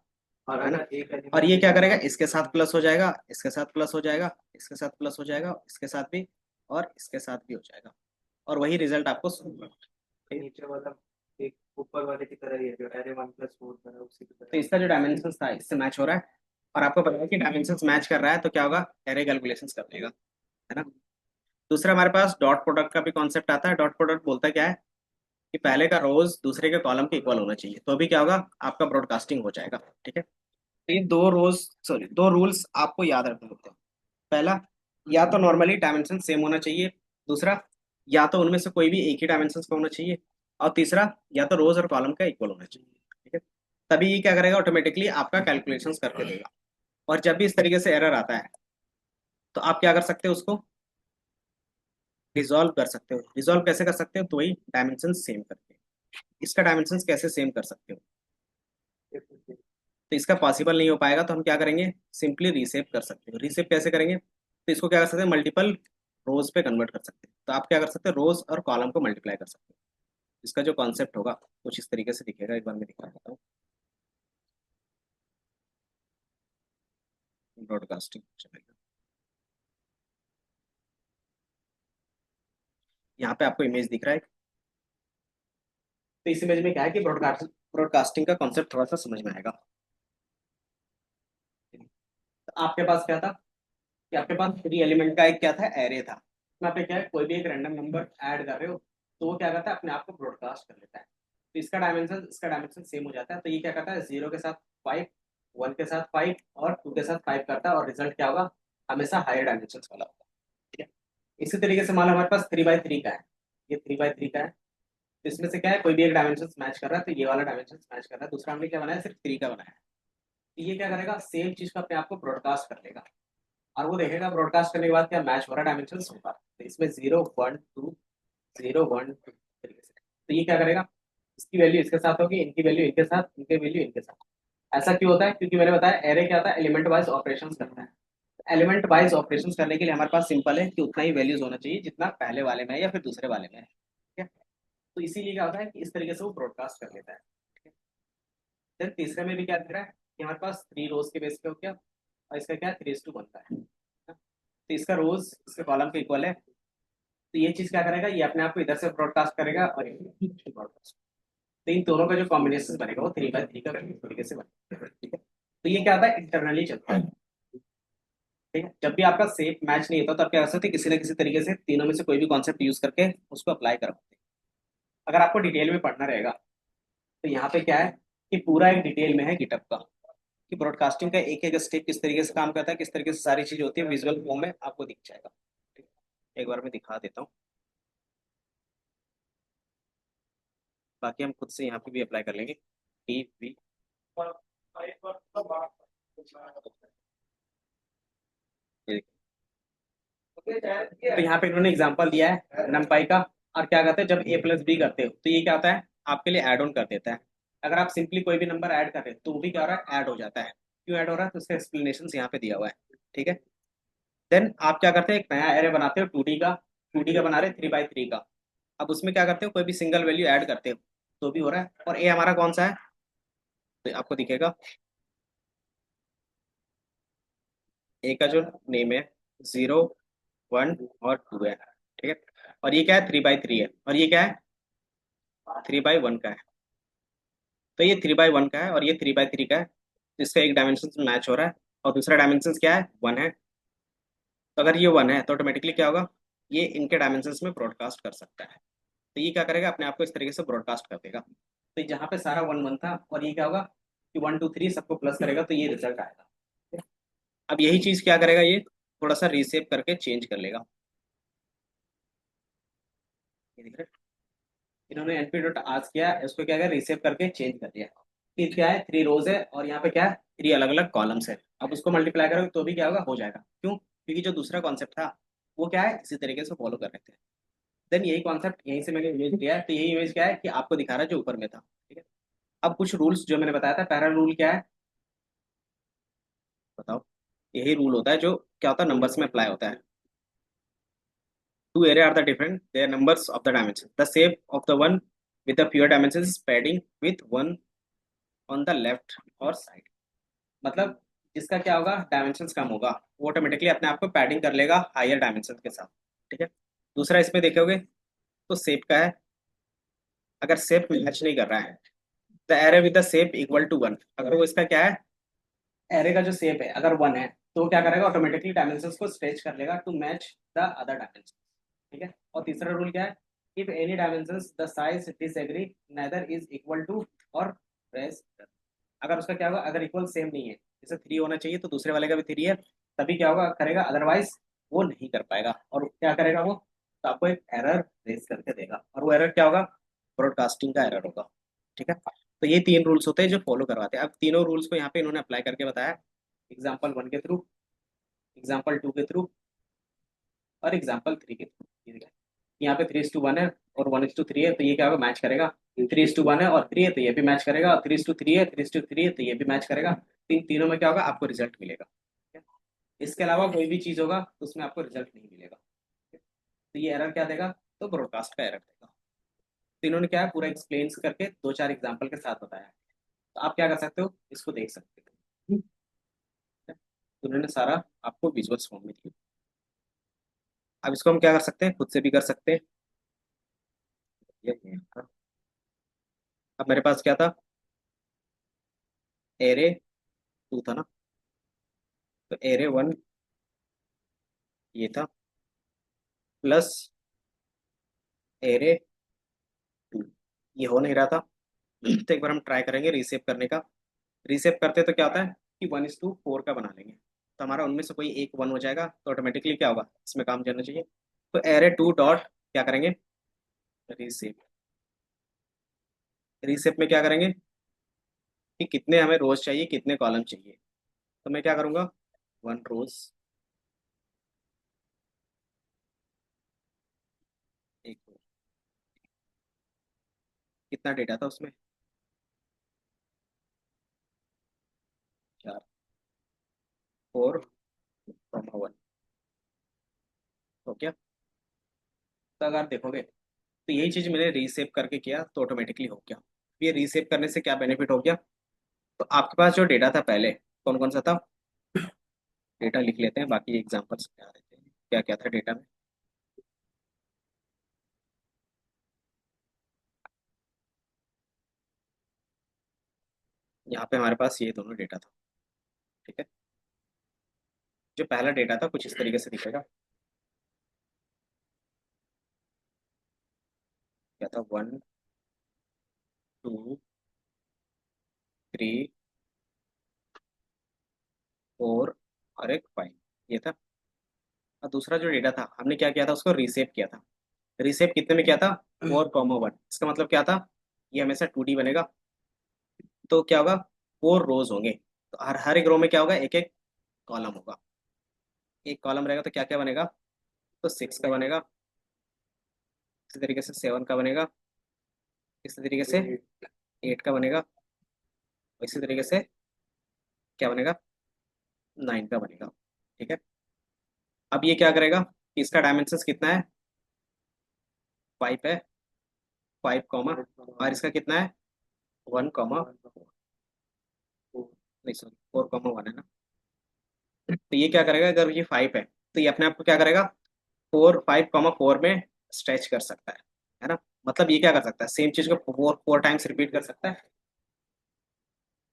और है ना। अगर एक और एलिमेंट ये पे क्या करेगा, ज्यादा इसके साथ प्लस हो जाएगा, इसके साथ प्लस हो जाएगा, इसके साथ प्लस हो जाएगा, इसके साथ भी, और इसके साथ भी हो जाएगा, और वही रिजल्ट आपको तो नीचे वाला एक ऊपर वाले की तरह ही है, जो एरे 1+4 का है उसी की तो तरह। इसका जो डायमेंशन था इससे मैच हो रहा है, और आपको पता है कि डायमेंशन मैच कर रहा है तो क्या होगा, एरे कैलकुलेशंस कर लेगा, है ना। दूसरा हमारे पास डॉट प्रोडक्ट का भी कॉन्सेप्ट आता है। डॉट प्रोडक्ट बोलता क्या है कि पहले का रोज दूसरे के कॉलम के इक्वल होना चाहिए, तो अभी क्या होगा, आपका ब्रॉडकास्टिंग हो जाएगा। ठीक है। तो ये दो रूल्स आपको याद रखने होते हैं। पहला, या तो नॉर्मली डायमेंशन सेम होना चाहिए। दूसरा, या तो उनमें से कोई भी एक ही डायमेंशन का होना चाहिए। और तीसरा, या तो रोज और कॉलम का इक्वल होना चाहिए। ठीक है। तभी ये क्या करेगा, ऑटोमेटिकली आपका कैलकुलेशंस करके देगा। और जब भी इस तरीके से एरर आता है तो आप क्या कर सकते हो, उसको रिजॉल्व कर सकते हो। रिजॉल्व कैसे कर सकते हो, तो वही डायमेंशन सेम करके। इसका डायमेंशन कैसे सेम कर सकते हो, तो इसका पॉसिबल नहीं हो पाएगा, तो हम क्या करेंगे, सिंपली रीसेप कर सकते हो। रीसेप कैसे करेंगे, तो इसको क्या कर सकते हैं, मल्टीपल रोज पे कन्वर्ट कर सकते हैं। तो आप क्या कर सकते हो, रोज और कॉलम को मल्टीप्लाई कर सकते हो। इसका जो कॉन्सेप्ट होगा कुछ इस तरीके से दिखेगा, एक बार मैं दिखा देता हूँ। ब्रॉडकास्टिंग चलेगा, यहाँ पे आपको इमेज दिख रहा है। तो इस इमेज में क्या है कि ब्रॉडकास्टिंग का कॉन्सेप्ट थोड़ा सा समझ में आएगा। तो आपके पास क्या था कि आपके पास 3 एलिमेंट का एक क्या था, एरे था। यहाँ पे क्या है, कोई भी एक रैंडम नंबर ऐड कर रहे हो तो वो क्या करता है, अपने आप को ब्रॉडकास्ट कर लेता है। तो इसका डायमेंशन सेम हो जाता है। तो ये क्या करता है, 0 के साथ 5, 1 के साथ 5 और 2 के साथ 5 करता है, और रिजल्ट क्या होगा, हमेशा हायर डायमेंशन वाला होगा। ठीक है। इसी तरीके से मान लो हमारे पास 3x3 का है, ये 3x3 का है। तो इसमें से क्या है, कोई भी एक डायमेंशन मैच कर रहा है, तो ये वाला डायमेंशन मैच कर रहा है। दूसरा हमने क्या बनाया, सिर्फ 3 का बनाया है। तो ये क्या करेगा, सेम चीज को अपने आप को ब्रॉडकास्ट कर लेगा, और वो देखेगा ब्रॉडकास्ट करने के बाद क्या मैच हो रहा है, डायमेंशन होगा। तो इसमें 0 1 2 0 1 2 तरीके से। तो ये क्या करेगा, इसकी वैल्यू इसके साथ होगी, इनकी वैल्यू इनके साथ, इनकी वैल्यू इनके साथ। ऐसा क्यों होता है, क्योंकि मैंने बताया एरे क्या होता है, एलिमेंट वाइज ऑपरेशन करता है। एलिमेंट वाइज ऑपरेशन करने के लिए हमारे पास सिंपल है कि उतना ही वैल्यूज होना चाहिए जितना पहले वाले में है या फिर दूसरे वाले में है। ठीक है। तो इसीलिए क्या होता है कि इस तरीके से वो ब्रॉडकास्ट कर लेता है। ठीक है। फिर तीसरे में भी क्या दिख रहा है कि हमारे पास 3 रोज के बेस पे हो गया, और इसका क्या है, 3:1 का है। तो इसका रोज इसके कॉलम के इक्वल है, तो ये चीज क्या करेगा, ये अपने आप को इधर से ब्रॉडकास्ट करेगा और ये ब्रॉडकास्ट। तो इन दोनों का जो कॉम्बिनेशन बनेगा वो 3x3 का तरीके से बनेगा, ठीक है। तो ये क्या होता है, इंटरनली चलता है, ठीक है। जब भी आपका सेट मैच नहीं होता तब क्या कर सकते हैं, किसी ना किसी तरीके से तीनों में से कोई भी कॉन्सेप्ट यूज करके उसको अप्लाई कर सकते हैं। अगर आपको डिटेल में पढ़ना रहेगा तो यहाँ पे क्या है कि पूरा एक डिटेल में है गिटहब का, कि ब्रॉडकास्टिंग का एक एक स्टेप किस तरीके से काम करता है, किस तरीके से सारी चीज होती है, विजुअल फॉर्म में आपको दिख जाएगा, ठीक है? एक बार मैं दिखा देता हूँ, बाकी हम खुद से यहाँ पे भी अप्लाई कर लेंगे। टी वी तो यहाँ पे इन्होंने एग्जांपल दिया है नमपाई का, और क्या कहते हैं जब a प्लस बी करते हो तो ये क्या होता है, आपके लिए ऐड ऑन कर देता है। अगर आप सिंपली कोई भी नंबर ऐड कर रहे हो तो वो भी क्या हो रहा है, ऐड हो जाता है। क्यों ऐड हो रहा है, तो उसका एक्सप्लेनेशन यहाँ पे दिया हुआ है, ठीक है। देन आप क्या करते हैं, एक नया एरे बनाते हो 2D का, 2D का बना रहे 3x3 का। अब उसमें क्या करते हो, कोई भी सिंगल वैल्यू ऐड करते हो तो भी हो रहा है। और ए हमारा कौन सा है, तो आपको दिखेगा ए का जो नेम है 0, 1 और 2 है, ठीक है। और ये क्या है, 3x3 है, और ये क्या है 3x1 का है। तो ये 3x1 का है और ये 3x3 का है, तो इसका एक डायमेंशन मैच हो रहा है और दूसरा डायमेंशन क्या है, 1 है। तो अगर ये 1 है तो ऑटोमेटिकली क्या होगा, ये इनके डायमेंशंस में ब्रॉडकास्ट कर सकता है। तो ये क्या करेगा, अपने आप को इस तरीके से ब्रॉडकास्ट कर देगा। तो जहाँ पे सारा 1 1 था और ये क्या होगा कि 1 2 3 सबको प्लस करेगा तो ये रिजल्ट आएगा। अब यही चीज क्या करेगा, ये थोड़ा सा रीसेप करके चेंज कर लेगा। ये दिख रहा है, इन्होंने np डॉट आज किया है, इसको क्या किया, रीसेप करके चेंज कर दिया। फिर क्या है, 3 रोज है और यहाँ पे क्या है, 3 अलग अलग कॉलम्स है। अब उसको मल्टीप्लाई करोगे तो भी क्या होगा, हो जाएगा। क्यों, क्योंकि जो दूसरा कॉन्सेप्ट था वो क्या है, इसी तरीके से फॉलो कर रहे थे। देन यही कॉन्सेप्ट यहीं से मैंने इमेज लिया है, तो यही इमेज क्या है कि आपको दिखा रहा है जो ऊपर में था, ठीक है। अब कुछ रूल्स जो मैंने बताया था, पहला रूल क्या है बताओ। यही रूल होता है जो क्या होता है, नंबर्स में अप्लाई होता है। Two array are the different, their numbers of the dimensions. The shape of the one with the fewer dimensions is padding with one on the left or side. मतलब जिसका क्या होगा, डायमेंशंस कम होगा वो automatically अपने आप को पैडिंग कर लेगा हायर डायमेंशन के साथ, ठीक है। दूसरा इसमें देखोगे तो शेप का है, अगर शेप मैच नहीं कर रहा है, the array with the shape equal to 1, अगर वो इसका क्या है, एरे का जो शेप है अगर 1 है तो वो क्या करेगा, ऑटोमेटिकली डायमेंशंस को स्ट्रेच कर लेगा to match the other dimension, ठीक है। और तीसरा रूल क्या है, if any dimensions the size disagree neither is equal to और रेस, अगर उसका क्या होगा, अगर इक्वल सेम नहीं है, जैसे 3 होना चाहिए तो दूसरे वाले का भी 3 है, तभी क्या होगा करेगा, अदरवाइज वो नहीं कर पाएगा। और क्या करेगा वो, तो आपको एक एरर रेस करके देगा, और वो एरर क्या होगा, ब्रॉडकास्टिंग का एरर होगा, ठीक है। तो ये 3 रूल्स होते हैं जो फॉलो करवाते हैं। अब तीनों रूल्स को यहाँ पे इन्होंने अप्लाई करके बताया, एग्जाम्पल 1 के थ्रू, एग्जाम्पल 2 के थ्रू और एग्जाम्पल 3 के थ्रू। ठीक है, यहाँ पे 3:1 है और 1:3 है, तो ये क्या होगा, मैच करेगा। 3:1 है और 3 है तो ये भी मैच करेगा, और 3:3 है, 3:3 है तो ये भी मैच करेगा। तीनों में क्या होगा, आपको रिजल्ट मिलेगा, ठीक है? इसके अलावा कोई भी चीज होगा तो उसमें आपको रिजल्ट नहीं मिलेगा, ठीक है? तो ये एरर क्या देगा, तो ब्रॉडकास्ट का एरर देगा। तो इन्होंने क्या है, पूरा एक्सप्लेन करके 2 4 एग्जाम्पल के साथ बताया है। तो आप क्या कर सकते हो, इसको देख सकते हो, ठीक है? तो उन्होंने सारा आपको विजुअल्स फॉर्म में दिया। अब इसको हम क्या कर सकते हैं, खुद से भी कर सकते हैं। अब मेरे पास क्या था, एरे 2 था ना, तो एरे 1 ये था प्लस एरे 2, ये हो नहीं रहा था। तो एक बार हम ट्राई करेंगे रीसेप करने का। रीसेप करते तो क्या होता है कि 1:4 का बना लेंगे, तो हमारा उनमें से कोई एक 1 हो जाएगा, तो ऑटोमेटिकली क्या होगा, इसमें काम करना चाहिए। तो एरे 2 डॉट क्या करेंगे, रीसेप। रीसेप में क्या करेंगे कि कितने हमें रोज चाहिए, कितने कॉलम चाहिए। तो मैं क्या करूँगा, 1 रोज, एक row। कितना डेटा था उसमें, 4, 4, 1 हो गया। तो अगर देखोगे तो यही चीज मैंने रीसेप करके किया तो ऑटोमेटिकली हो गया। ये रीसेप करने से क्या बेनिफिट हो गया, तो आपके पास जो डेटा था पहले कौन कौन सा था, डेटा लिख लेते हैं, बाकी एग्जांपल्स क्या देते हैं, क्या क्या था डेटा में। यहाँ पे हमारे पास ये दोनों डेटा था, ठीक है। जो पहला डेटा था कुछ इस तरीके से दिखेगा, क्या था, 1 2 3 4 और एक 5, ये था। और दूसरा जो डेटा था हमने क्या किया था, उसको रीसेप किया था। रीसेप कितने में किया था, 4,1। इसका मतलब क्या था, ये हमेशा 2D बनेगा, तो क्या होगा, 4 रोज होंगे, तो हर हर एक रो में क्या होगा, एक एक कॉलम होगा। एक कॉलम रहेगा तो क्या क्या बनेगा, तो 6 का बनेगा, इसी तरीके से 7 का बनेगा, इसी तरीके से 8 का बनेगा, और इसी तरीके से क्या बनेगा, 9 का बनेगा, ठीक है। अब ये क्या करेगा, इसका डायमेंशन कितना है, 5 है, 5 कॉमा, और इसका कितना है, 1 कॉमा, नहीं सॉरी 4,1 है ना। तो ये क्या करेगा, अगर ये 5 है तो ये अपने आप को क्या करेगा, 5,4 में स्ट्रेच कर सकता है ना। मतलब ये क्या कर सकता है, सेम चीज को 4 टाइम्स रिपीट कर सकता है।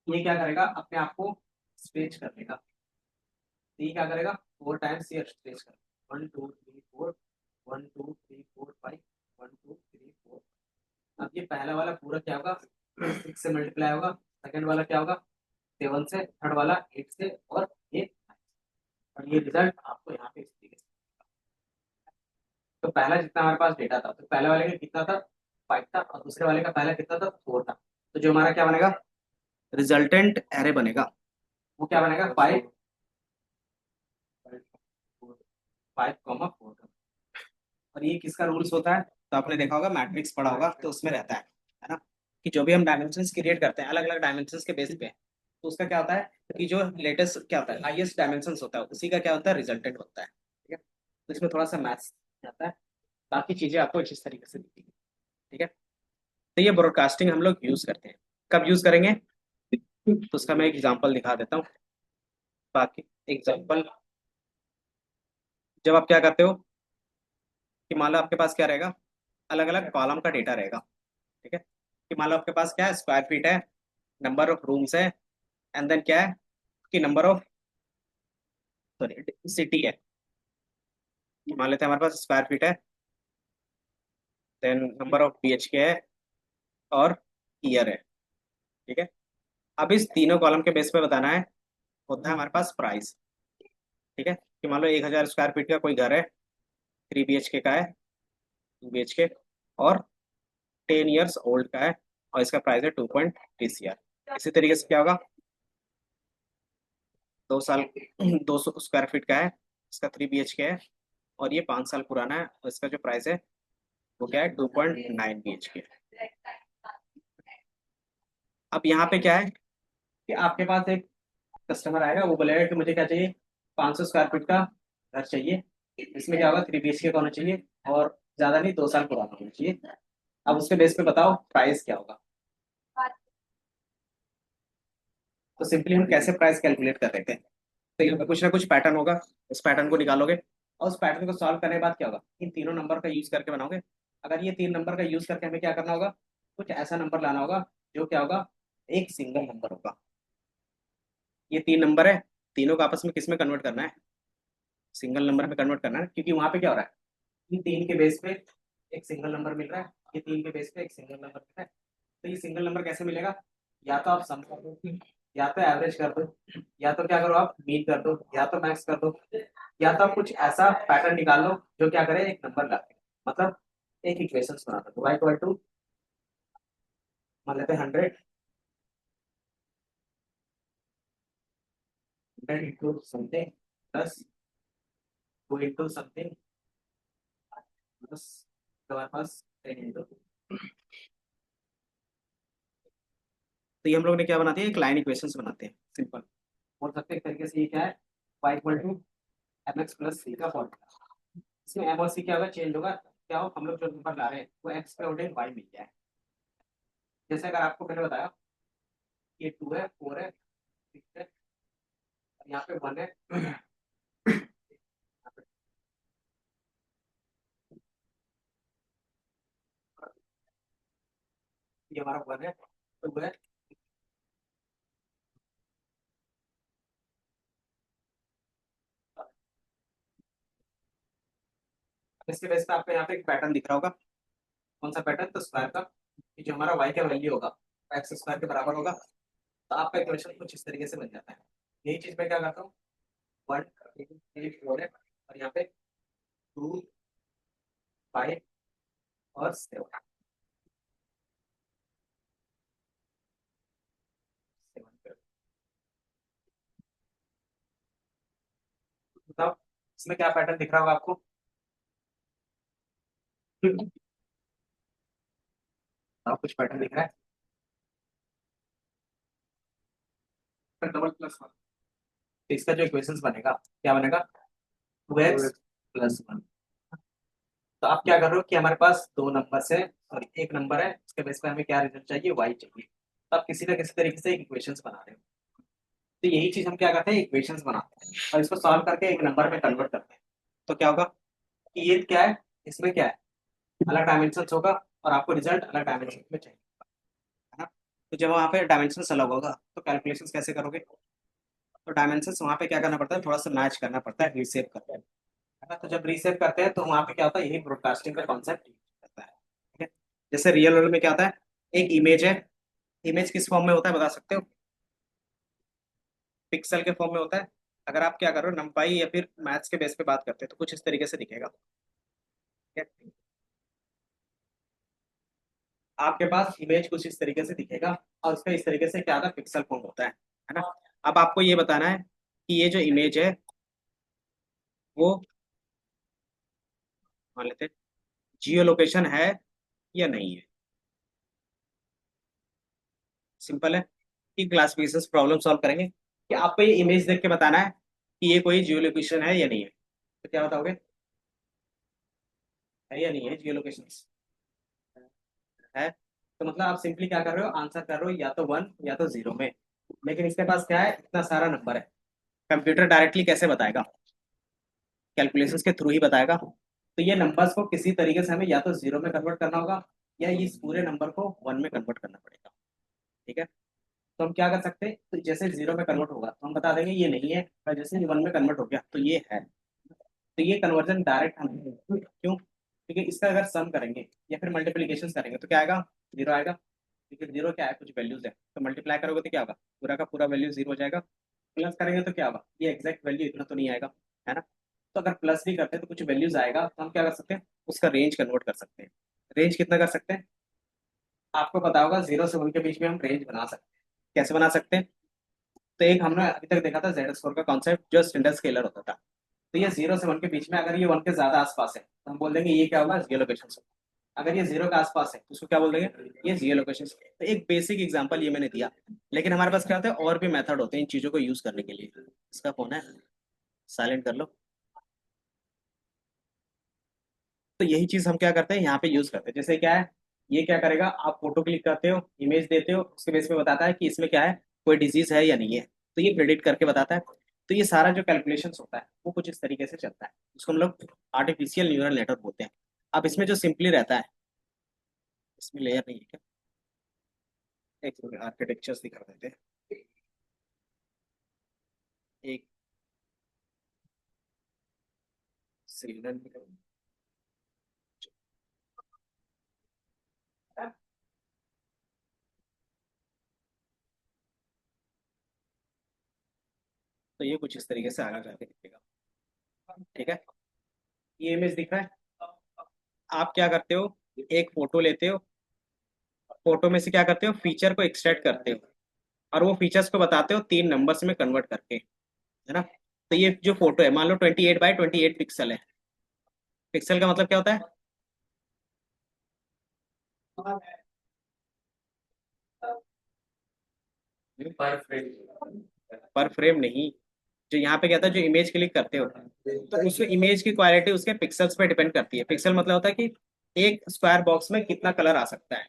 ये क्या करेगा, अपने आप को स्ट्रेच कर लेगा। तो ये क्या करेगा, 4 टाइम्स ये स्ट्रेच कर, 1 2 3 4, 1 2 3 4 5, 1 2 3 4। अब ये पहला वाला पूरा क्या होगा, 6 से मल्टीप्लाई होगा, सेकंड वाला क्या होगा, 7 से, थर्ड वाला 8 से, और ये, और ये रिजल्ट आपको यहाँ पे इस तरीके से। तो पहला जितना हमारे पास डेटा था, तो पहले वाले का कितना था, 5 था, और दूसरे वाले का पहला कितना था, 4 था। तो जो हमारा क्या बनेगा, रिजल्टेंट एरे बनेगा, वो क्या बनेगा, 5,4 का। और ये किसका रूल्स होता है, तो आपने देखा होगा, मैट्रिक्स पढ़ा होगा, तो उसमें रहता है ना, कि जो भी हम डायमेंशंस क्रिएट करते हैं अलग अलग डायमेंशंस के बेस पे, तो उसका क्या होता है कि जो लेटेस्ट क्या होता है, हाईएस्ट डायमेंशंस होता है, उसी का क्या होता है, रिजल्टेंट होता है, ठीक है। तो इसमें थोड़ा सा मैथ्स आता है, बाकी चीजें आपको इस तरीके से दिखेगी, ठीक है। तो ये ब्रॉडकास्टिंग हम लोग यूज करते हैं, कब यूज करेंगे, तो उसका मैं एक एग्जांपल दिखा देता हूँ। बाकी एग्जांपल, जब आप क्या करते हो कि मान लो आपके पास क्या रहेगा, अलग अलग कॉलम का डेटा रहेगा, ठीक है। कि मान लो आपके पास क्या है, स्क्वायर फीट है, नंबर ऑफ रूम्स है, एंड देन क्या है कि नंबर ऑफ, सॉरी, सिटी है। मान लेते हैं हमारे पास स्क्वायर फीट है, देन नंबर ऑफ BHK है, और ईयर है, ठीक है। अब इस तीनों कॉलम के बेस पे बताना है, होता है हमारे पास प्राइस, ठीक है। कि मान लो 1,000 स्क्वायर फीट का कोई घर है, 3 BHK का है, 2 BHK, और 10 years ओल्ड का है, और इसका प्राइस है 2.3 CR। इसी तरीके से क्या होगा, 2 साल 200 स्क्वायर फीट का है, इसका 3 BHK है, और ये 5 साल पुराना है, और इसका जो प्राइस है वो क्या है, 2.9 BHK। अब यहाँ पे क्या है कि आपके पास एक कस्टमर आएगा, वो बोलेगा कि मुझे क्या चाहिए, 500 स्क्वायर फीट का घर चाहिए, इसमें क्या होगा, 3 BHK का होना चाहिए, और ज्यादा नहीं, 2 साल पुराना होना चाहिए। अब उसके बेस पे बताओ प्राइस क्या होगा। तो सिंपली हम कैसे प्राइस कैलकुलेट कर रहे थे, तो यहाँ पे कुछ ना कुछ पैटर्न होगा, उस पैटर्न को निकालोगे, और उस पैटर्न को सॉल्व करने के बाद क्या होगा, इन तीनों नंबर का यूज करके बनाओगे। अगर ये 3 नंबर का यूज करके हमें क्या करना होगा, कुछ ऐसा नंबर लाना होगा जो क्या होगा, एक सिंगल नंबर होगा। ये 3 नंबर है, तीनों को आपस में किस में कन्वर्ट करना है, सिंगल नंबर में कन्वर्ट करना है, क्योंकि वहां पे क्या हो रहा है, इन तीन के बेस पे एक सिंगल नंबर मिल रहा है, ये तीन के बेस पे एक सिंगल नंबर मिल रहा है। तो ये सिंगल नंबर कैसे मिलेगा, या तो आप सम कर दो, या तो एवरेज कर दो, या तो क्या करो आप मीन कर दो, या तो मैक्स कर दो, या तो आप कुछ ऐसा पैटर्न निकाल लो जो क्या करे, एक नंबर ला दे। मतलब एक इक्वेशन बना दो, y इक्वल टू, मान लेते हैं 100, 100 into something plus 2 into something plus, हमारे पास 10 इंटू। तो ये हम लोग ने क्या बनाते हैं, एक लाइन इक्वेशंस बनाते हैं, सिंपल। बोल सकते हैं एक तरीके से ये क्या है, y equal to mx plus c का फॉर्मूला। इसमें m और c क्या होगा, चेंज होगा, क्या हो, हम लोग जो नंबर ला रहे हैं वो x पे उल्टे y मिल जाए। जैसे अगर आपको मैंने बताया ये 2 है, 4 है, 6 है, और यहाँ पे 1 है, ये हमारा 1 है, 2 है, इसके बेस पे आपको यहाँ पे एक पैटर्न दिख रहा होगा। कौन सा पैटर्न? तो स्क्वायर का, कि जो हमारा y का वैल्यू होगा एक्स स्क्वायर के बराबर होगा। तो आपका इक्वेशन कुछ इस तरीके से बन जाता है। यही चीज मैं क्या करता हूँ, 1 3 4 है और यहाँ पे 2 5 और 7 बताओ इसमें क्या पैटर्न दिख रहा होगा आपको? बताओ कुछ पैटर्न दिख रहा है? Double plus one. तो इसका जो इक्वेशंस बनेगा क्या बनेगा? 2x plus 1। तो आप क्या कर रहे हो कि हमारे पास दो नंबर है, सॉरी एक नंबर है, उसके बेस पे हमें क्या रिजल्ट चाहिए? y चाहिए। तो आप किसी ना किसी तरीके से इक्वेशंस बना रहे हो। तो यही चीज हम क्या करते हैं, इक्वेशंस बनाते हैं और इसको सॉल्व करके एक नंबर में कन्वर्ट करते हैं। तो क्या होगा कि ये क्या है, इसमें क्या है, अलग डायमेंशन होगा और आपको रिजल्ट अलग डायमेंशन में चाहिए, है ना? तो जब वहाँ पे डायमेंशन अलग होगा तो कैलकुलेशन कैसे करोगे? तो डायमेंशन वहाँ पे क्या करना पड़ता है, थोड़ा सा मैच करना पड़ता है, रीसेप करते हैं, है ना? तो जब रीसेप करते हैं तो वहाँ पे क्या होता है, यही ब्रॉडकास्टिंग का कॉन्सेप्ट रहता है। ठीक है, जैसे रियल वर्ल्ड में क्या होता है, एक इमेज है, इमेज किस फॉर्म में होता है बता सकते हो? पिक्सल के फॉर्म में होता है। अगर आप क्या करो नंपाई या फिर मैथ्स के बेस पे बात करते हैं तो कुछ इस तरीके से दिखेगा। ठीक है? आपके पास इमेज कुछ इस तरीके से दिखेगा और उसका इस तरीके से क्या था, पिक्सल फॉर्म होता है ना? अब आपको ये बताना है कि ये जो इमेज है वो मान लेते हैं जियो लोकेशन है या नहीं है। सिंपल है कि क्लासिफिकेशन प्रॉब्लम सॉल्व करेंगे कि आपको ये इमेज देख के बताना है कि ये कोई जियो लोकेशन है या नहीं है। तो क्या बताओगे, है या नहीं है जियो लोकेशन? है। तो मतलब आप सिंपली क्या कर रहे हो, आंसर कर रहे हो या तो 1 या तो 0 में। लेकिन इसके पास क्या है, इतना सारा नंबर है, कंप्यूटर डायरेक्टली कैसे बताएगा? कैलकुलेशंस के थ्रू ही बताएगा। तो ये नंबर्स को किसी तरीके से हमें या तो 0 में कन्वर्ट करना होगा या इस पूरे नंबर को 1 में कन्वर्ट करना पड़ेगा। ठीक है, तो हम क्या कर सकते हैं, तो जैसे 0 में कन्वर्ट होगा तो हम बता देंगे ये नहीं है, और जैसे 1 में कन्वर्ट हो गया तो ये है। तो ये कन्वर्जन डायरेक्ट हम क्यों, क्योंकि इसका अगर सम करेंगे या फिर मल्टीप्लीकेशन करेंगे तो क्या आएगा, 0 आएगा। क्योंकि 0 क्या है, कुछ वैल्यूज है, तो मल्टीप्लाई करोगे तो क्या होगा, पूरा का पूरा वैल्यू 0 हो जाएगा। प्लस करेंगे तो क्या होगा, ये एग्जैक्ट वैल्यू इतना तो नहीं आएगा, है ना? तो अगर प्लस भी करते हैं तो कुछ वैल्यूज आएगा, तो हम क्या कर सकते हैं, उसका रेंज कन्वर्ट कर सकते हैं। रेंज कितना कर सकते हैं, आपको पता होगा 0 से 1 के बीच में हम रेंज बना सकते हैं। कैसे बना सकते हैं? तो एक हमने अभी तक देखा था जेड स्कोर का कॉन्सेप्ट, जो स्टैंडर्ड स्केलर होता था। तो ये 0 से 1 के बीच में, अगर ये 1 के ज्यादा आसपास है तो हम बोल देंगे ये क्या होगा, जियो लोकेशन। अगर ये 0 के आसपास है तो उसको क्या बोल देंगे, ये जियो लोकेशन। तो एक बेसिक एग्जांपल ये मैंने दिया, लेकिन हमारे पास क्या होता है, और भी मेथड होते हैं इन चीजों को यूज करने के लिए। इसका फोन है, साइलेंट कर लो। तो यही चीज हम क्या करते हैं यहाँ पे यूज करते हैं। जैसे क्या है, ये क्या करेगा, आप फोटो क्लिक करते हो, इमेज देते हो, उसके बेस पे बताता है कि इसमें क्या है, कोई डिजीज है या नहीं है। तो ये प्रेडिक्ट करके बताता है। तो ये सारा जो कैलकुलेशन होता है वो कुछ इस तरीके से चलता है, उसको हम लोग आर्टिफिशियल न्यूरल नेटवर्क बोलते हैं। अब इसमें जो सिंपली रहता है, इसमें लेयर नहीं है क्या, एक आर्किटेक्चर्स दिखा देते हैं। एक सिग्नल, तो ये कुछ इस तरीके से आगे जाके दिखेगा। ठीक है, ये इमेज दिख रहा है। आप क्या करते हो, एक फोटो लेते हो, फोटो में से क्या करते हो, फीचर को एक्सट्रैक्ट करते हो और वो फीचर्स को बताते हो 3 नंबर्स में कन्वर्ट करके, है ना? तो ये जो फोटो है, मान लो 28 बाई 28 पिक्सल है। पिक्सल का मतलब क्या होता है, पर फ्रेम। पर फ्रेम नहीं। जो यहाँ पे क्या था, जो इमेज क्लिक करते हो तो उस इमेज की क्वालिटी उसके पिक्सल्स पे डिपेंड करती है। पिक्सल मतलब होता है कि एक स्क्वायर बॉक्स में कितना कलर आ सकता है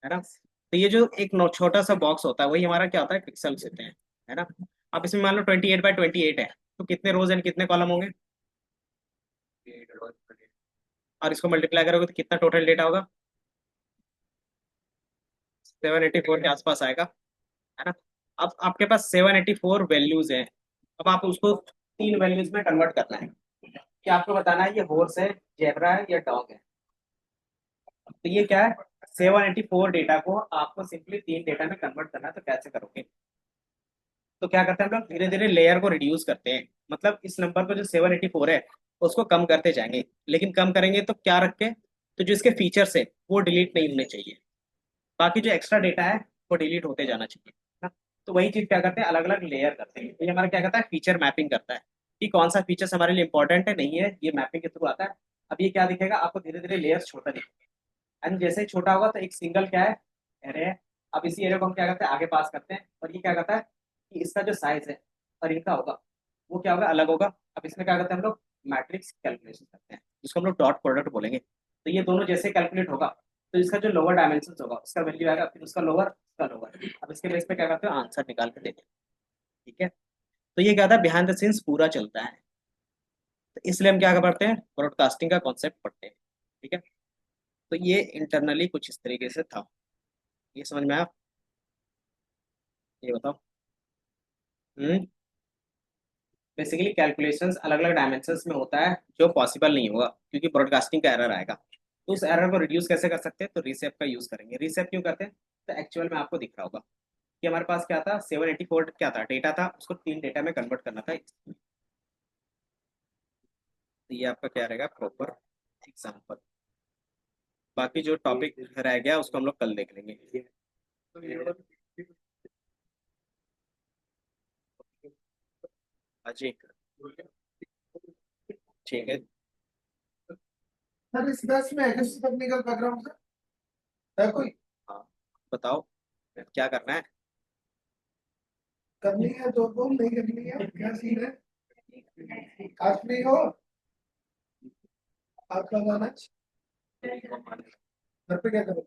ना? तो ये जो एक छोटा सा बॉक्स होता है वही हमारा क्या होता है, पिक्सल्स होते हैं, है ना? अब इसमें मान लो 28 बाई 28 है, तो कितने रोज एंड कितने कॉलम होंगे, और इसको मल्टीप्लाई करोगे तो कितना टोटल डेटा होगा, 784 के आसपास आएगा, है ना? अब आपके पास 784 वैल्यूज हैं। अब आप उसको 3 वैल्यूज में कन्वर्ट करना है। कि आपको बताना है ये हॉर्स है, जेब्रा है या डॉग है। तो ये क्या है, 784 डेटा को आपको सिंपली 3 डेटा में कन्वर्ट करना है, तो कैसे करोगे। तो क्या करते हैं हम लोग, धीरे धीरे लेयर को रिड्यूस करते हैं, मतलब इस नंबर को जो 784 है उसको कम करते जाएंगे, लेकिन कम करेंगे तो क्या रख के, तो जो इसके फीचर्स है वो डिलीट नहीं होने चाहिए, बाकी जो एक्स्ट्रा डेटा है वो डिलीट होते जाना चाहिए ना। तो वही चीज क्या करते हैं, अलग अलग लेयर करते हैं। तो ये हमारा क्या करता है, फीचर मैपिंग करता है कि कौन सा फीचर्स हमारे लिए इंपॉर्टेंट है, नहीं है, ये मैपिंग के थ्रू आता है। अब ये क्या दिखेगा आपको, धीरे धीरे लेयर्स छोटा दिखेगा, एंड जैसे ही छोटा होगा तो एक सिंगल क्या है, एरे है। अब इसी एरे को हम क्या करते हैं, आगे पास करते हैं, और ये क्या करता है कि इसका जो साइज है और इनका होगा वो क्या होगा, अलग होगा। अब इसमें क्या करते हैं हम लोग, मैट्रिक्स कैलकुलेशन करते हैं, जिसको हम लोग डॉट प्रोडक्ट बोलेंगे। तो ये दोनों जैसे कैलकुलेट होगा तो इसका जो लोअर डायमेंशन होगा उसका वैल्यू आएगा, फिर उसका लोअर, उसका लोअर। अब इसके बेस पे क्या करते हो, आंसर निकाल के देते हैं। ठीक है, तो ये क्या था, बिहाइंड द सीन्स पूरा चलता है। तो इसलिए हम क्या करते हैं, ब्रॉडकास्टिंग का कॉन्सेप्ट पढ़ते हैं। ठीक है, तो ये इंटरनली कुछ इस तरीके से था, ये समझ में आया। ये बताओ। बेसिकली कैलकुलेशंस अलग अलग डायमेंशंस में होता है, जो पॉसिबल नहीं होगा क्योंकि ब्रॉडकास्टिंग का एरर आएगा। तो उस एरर को रिड्यूस कैसे कर सकते हैं, तो रीसेप का यूज करेंगे। रीसेप क्यों करते हैं, तो एक्चुअल में आपको दिख रहा होगा कि हमारे पास क्या था, 784 क्या था, डेटा था, उसको 3 डेटा में कन्वर्ट करना था। तो ये आपका क्या रहेगा, प्रॉपर एग्जाम्पल। बाकी जो टॉपिक रह गया उसको हम लोग कल देख लेंगे। तो ये वाला हाँ जी, ठीक है। सर इस बैच में है किसी टेक्निकल बैकग्राउंड से है कोई? हाँ, बताओ क्या करना है। करनी है तो बोल, नहीं करनी है क्या सीन है? आज फ्री हो? आपका गाना घर पे क्या करो?